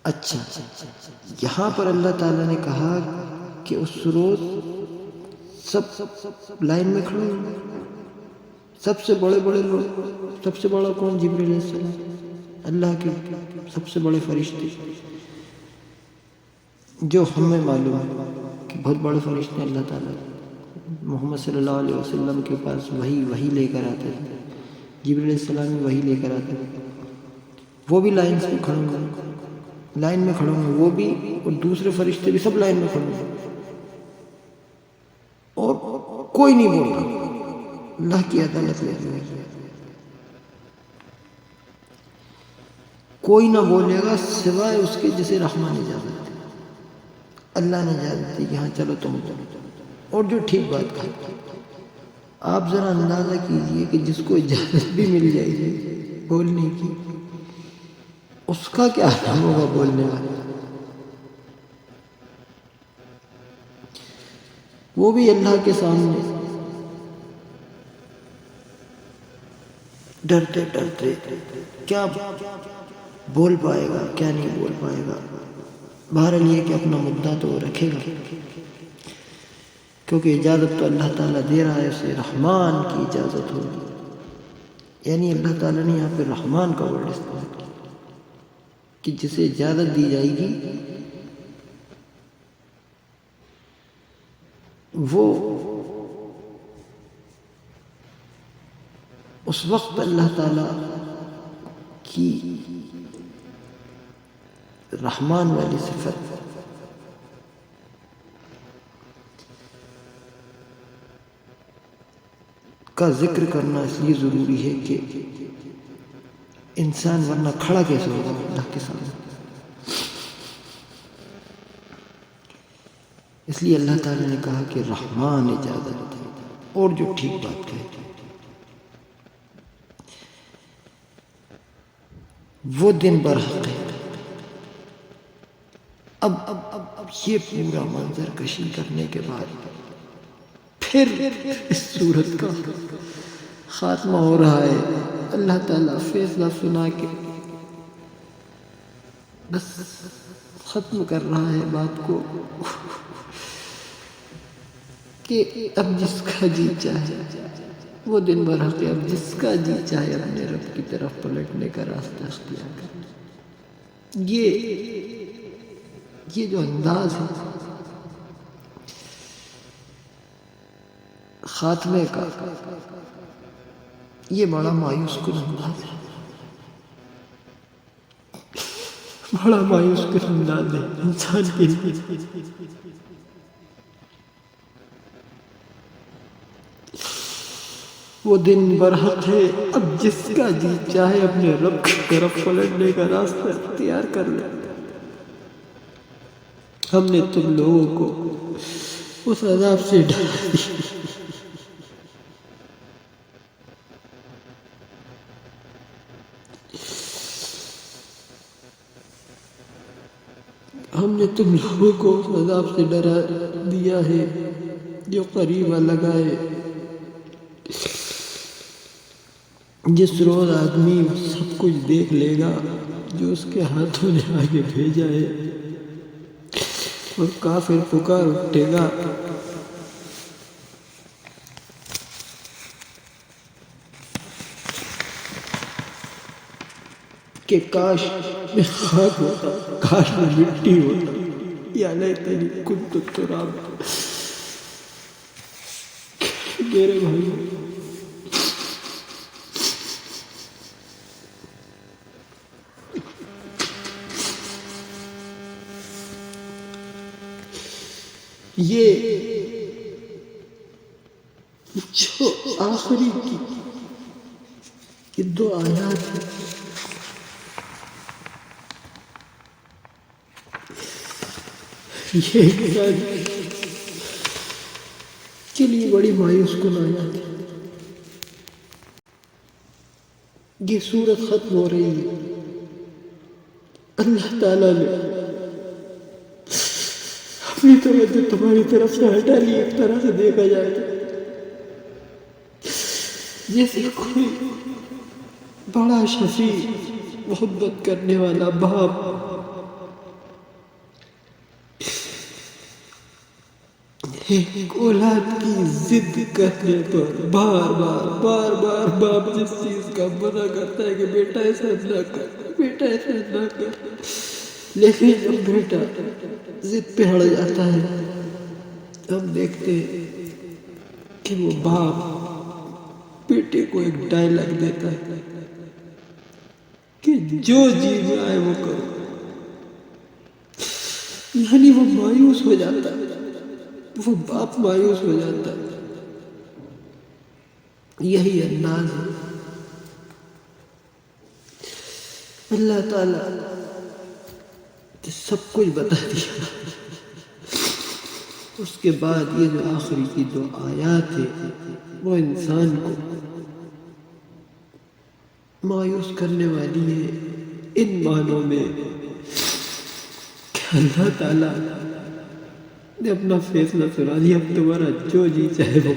اچھا، یہاں پر اللہ تعالیٰ نے کہا کہ اس روز سب لائن میں کھڑے ہیں، سب سے بڑے لوگ، سب سے بڑا کون؟ جبریل علیہ السلام، اللہ کے سب سے بڑے فرشتے، جو ہمیں معلوم ہے کہ بہت بڑے فرشتے اللہ تعالیٰ محمد صلی اللہ علیہ وسلم کے پاس وہی لے کر آتے تھے، جبریل علیہ السلام بھی وہی لے کر آتے تھے، وہ بھی لائن میں کھڑے ہوئے، وہ بھی اور دوسرے فرشتے بھی سب لائن میں کھڑے ہوئے اور کوئی نہیں بول رہا، اللہ کی عدالت لے رہی ہے، کوئی نہ بولے گا سوائے اس کے جسے رحمان اجازت دے، اللہ نے اجازت دی کہ ہاں چلو تم اور جو ٹھیک بات کہا۔ آپ ذرا اندازہ کیجئے کہ جس کو اجازت بھی مل جائے گی بولنے کی اس کا کیا حال ہوگا بولنے والا، وہ بھی اللہ کے سامنے ڈرتے کیا بول پائے گا کیا نہیں بول پائے گا۔ بہرحال یہ کہ اپنا مدعا تو رکھے گا کیونکہ اجازت تو اللہ تعالیٰ دے رہا ہے، اسے رحمان کی اجازت ہوگی، یعنی اللہ تعالیٰ نے یہاں پہ رحمان کا ورڈ استعمال کیا کہ جسے اجازت دی جائے گی وہ اس وقت اللہ تعالیٰ کی رحمان والی صفت کا ذکر کرنا اس لیے ضروری ہے کہ انسان ورنہ کھڑا کیسے ہوگا اللہ کے سامنے، اس لیے اللہ تعالیٰ نے کہا کہ رحمان اجازت دے اور جو ٹھیک بات کہے وہ دن برحق ہے۔ اب یہ پورا منظر کشی کرنے کے بعد پھر اس صورت کا خاتمہ ہو رہا ہے، اللہ تعالیٰ فیصلہ سنا کے بس ختم کر رہا ہے بات کو کہ اب جس کا جی چاہے وہ دن بھر ہفتے، اب جس کا جی چاہے اپنے رب کی طرف پلٹنے کا راستہ اختیار کرے۔ یہ جو انداز ہے خاتمے کا، یہ بڑا مایوس کن انداز ہے، بڑا مایوس کن انداز ہے انسان کے لیے۔ وہ دن برحق ہے، اب جس کا جی چاہے اپنے رب کی طرف پلٹنے کا راستہ اختیار کر لے۔ ہم نے تم لوگوں کو اس عذاب سے ڈرا دیا، ہم نے تم لوگوں کو اس عذاب سے ڈرا دیا ہے جو قریب لگا ہے، جس روز آدمی سب کچھ دیکھ لے گا جو اس کے ہاتھوں نے آگے بھیجا ہے، اور کافر پکار اٹھے گا کہ کاش میں خاک ہوتا، کاش میں مٹی ہوتا، یا لیتنی کنت ترابا۔ میرے بھائی، یہ جو آخری کی دو آیات ہیں، یہ انسان کے لیے بڑی مایوس کن آیات ہے۔ یہ سورت ختم ہو رہی ہے، اللہ تعالیٰ نے اپنی توجہ تمہاری طرف سے ہٹا لی۔ ایک طرح سے دیکھا جائے تو جیسے کوئی بڑا شفیع، محبت کرنے والا باپ ایک اولاد کی ضد کرنے پر بار بار باپ جس چیز کا منع کرتا ہے کہ بیٹا ایسا نہ کر، بیٹا ایسا نہ کر، لیکن جب بیٹا ضد پہ اڑ جاتا ہے، ہم دیکھتے ہیں کہ وہ باپ بیٹے کو ایک ڈائلاگ دیتا ہے کہ جو جی میں آئے وہ کرو، یعنی وہ مایوس ہو جاتا ہے، وہ باپ مایوس ہو جاتا ہے۔ یہی انداز ہے۔ اللہ تعالیٰ سب کچھ بتا دیا، اس کے بعد یہ جو آخری کی دو آیات ہیں وہ انسان کو مایوس کرنے والی ہے، ان معنوں میں کہ اللہ تعالیٰ نے اپنا فیصلہ سنا دیا، اب تمہارا جو جی چاہے وہ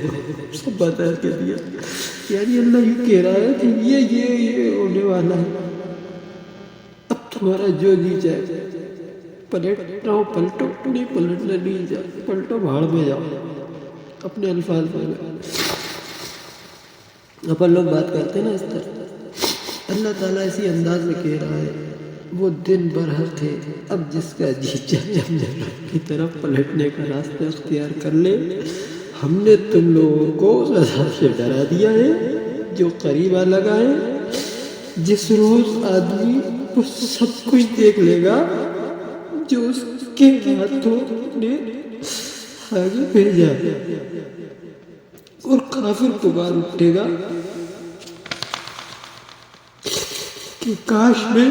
سب بتا کے دیا۔ یعنی اللہ یہ کہہ رہا ہے کہ یہ ہونے والا ہے، اب تمہارا جو جی چاہے پلٹنا ہو پلٹو، نہیں پلٹنا نہیں جائے، پلٹو بھاڑ میں جاؤ، اپنے الفاظ میں۔ اپن لوگ بات کرتے ہیں نا اس طرح، اللہ تعالیٰ اسی انداز میں کہہ رہا ہے وہ دن برحق ہے، اب جس کا جی چاہے اپنے رب کی طرف پلٹنے کا راستہ اختیار کر لے۔ ہم نے تم لوگوں کو اس عذاب سے ڈرا دیا ہے جو قریب آ لگا ہے، جس روز آدمی وہ سب کچھ دیکھ لے گا جو اس کے ہاتھوں نے آگے بھیجا، اور کافر پکار اٹھے گا کہ کاش میں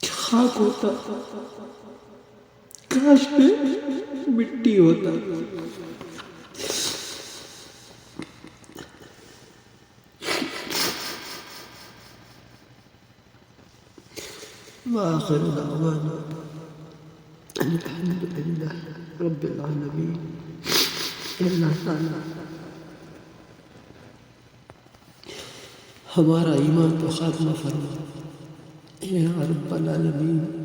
خاک ہوتا، کاش میں مٹی ہوتا۔ وآخر دعوانا الحمد للہ رب العالمین۔ اللہ تعالیٰ ہمارا ایمان تو خاتمہ فرما اے رب العالمین۔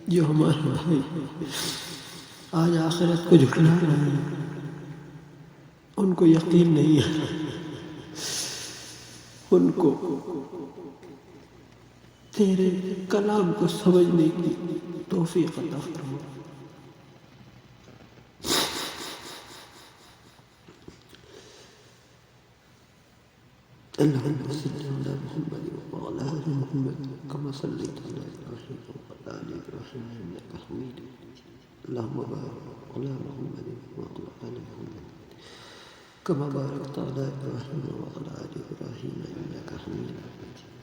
جو ہمارے بھائی آج آخرت کو جھٹلا رہے ہیں، ان کو یقین نہیں ہے، ان کو تیرے کلام کو سمجھنے کی توفیق عطا فرما۔ اللهم صل على محمد وعلى آل محمد كما صليت على إبراهيم وعلى آل إبراهيم إنك حميد مجيد. اللهم بارك على محمد وعلى آل محمد كما باركت على إبراهيم وعلى آل إبراهيم إنك حميد مجيد.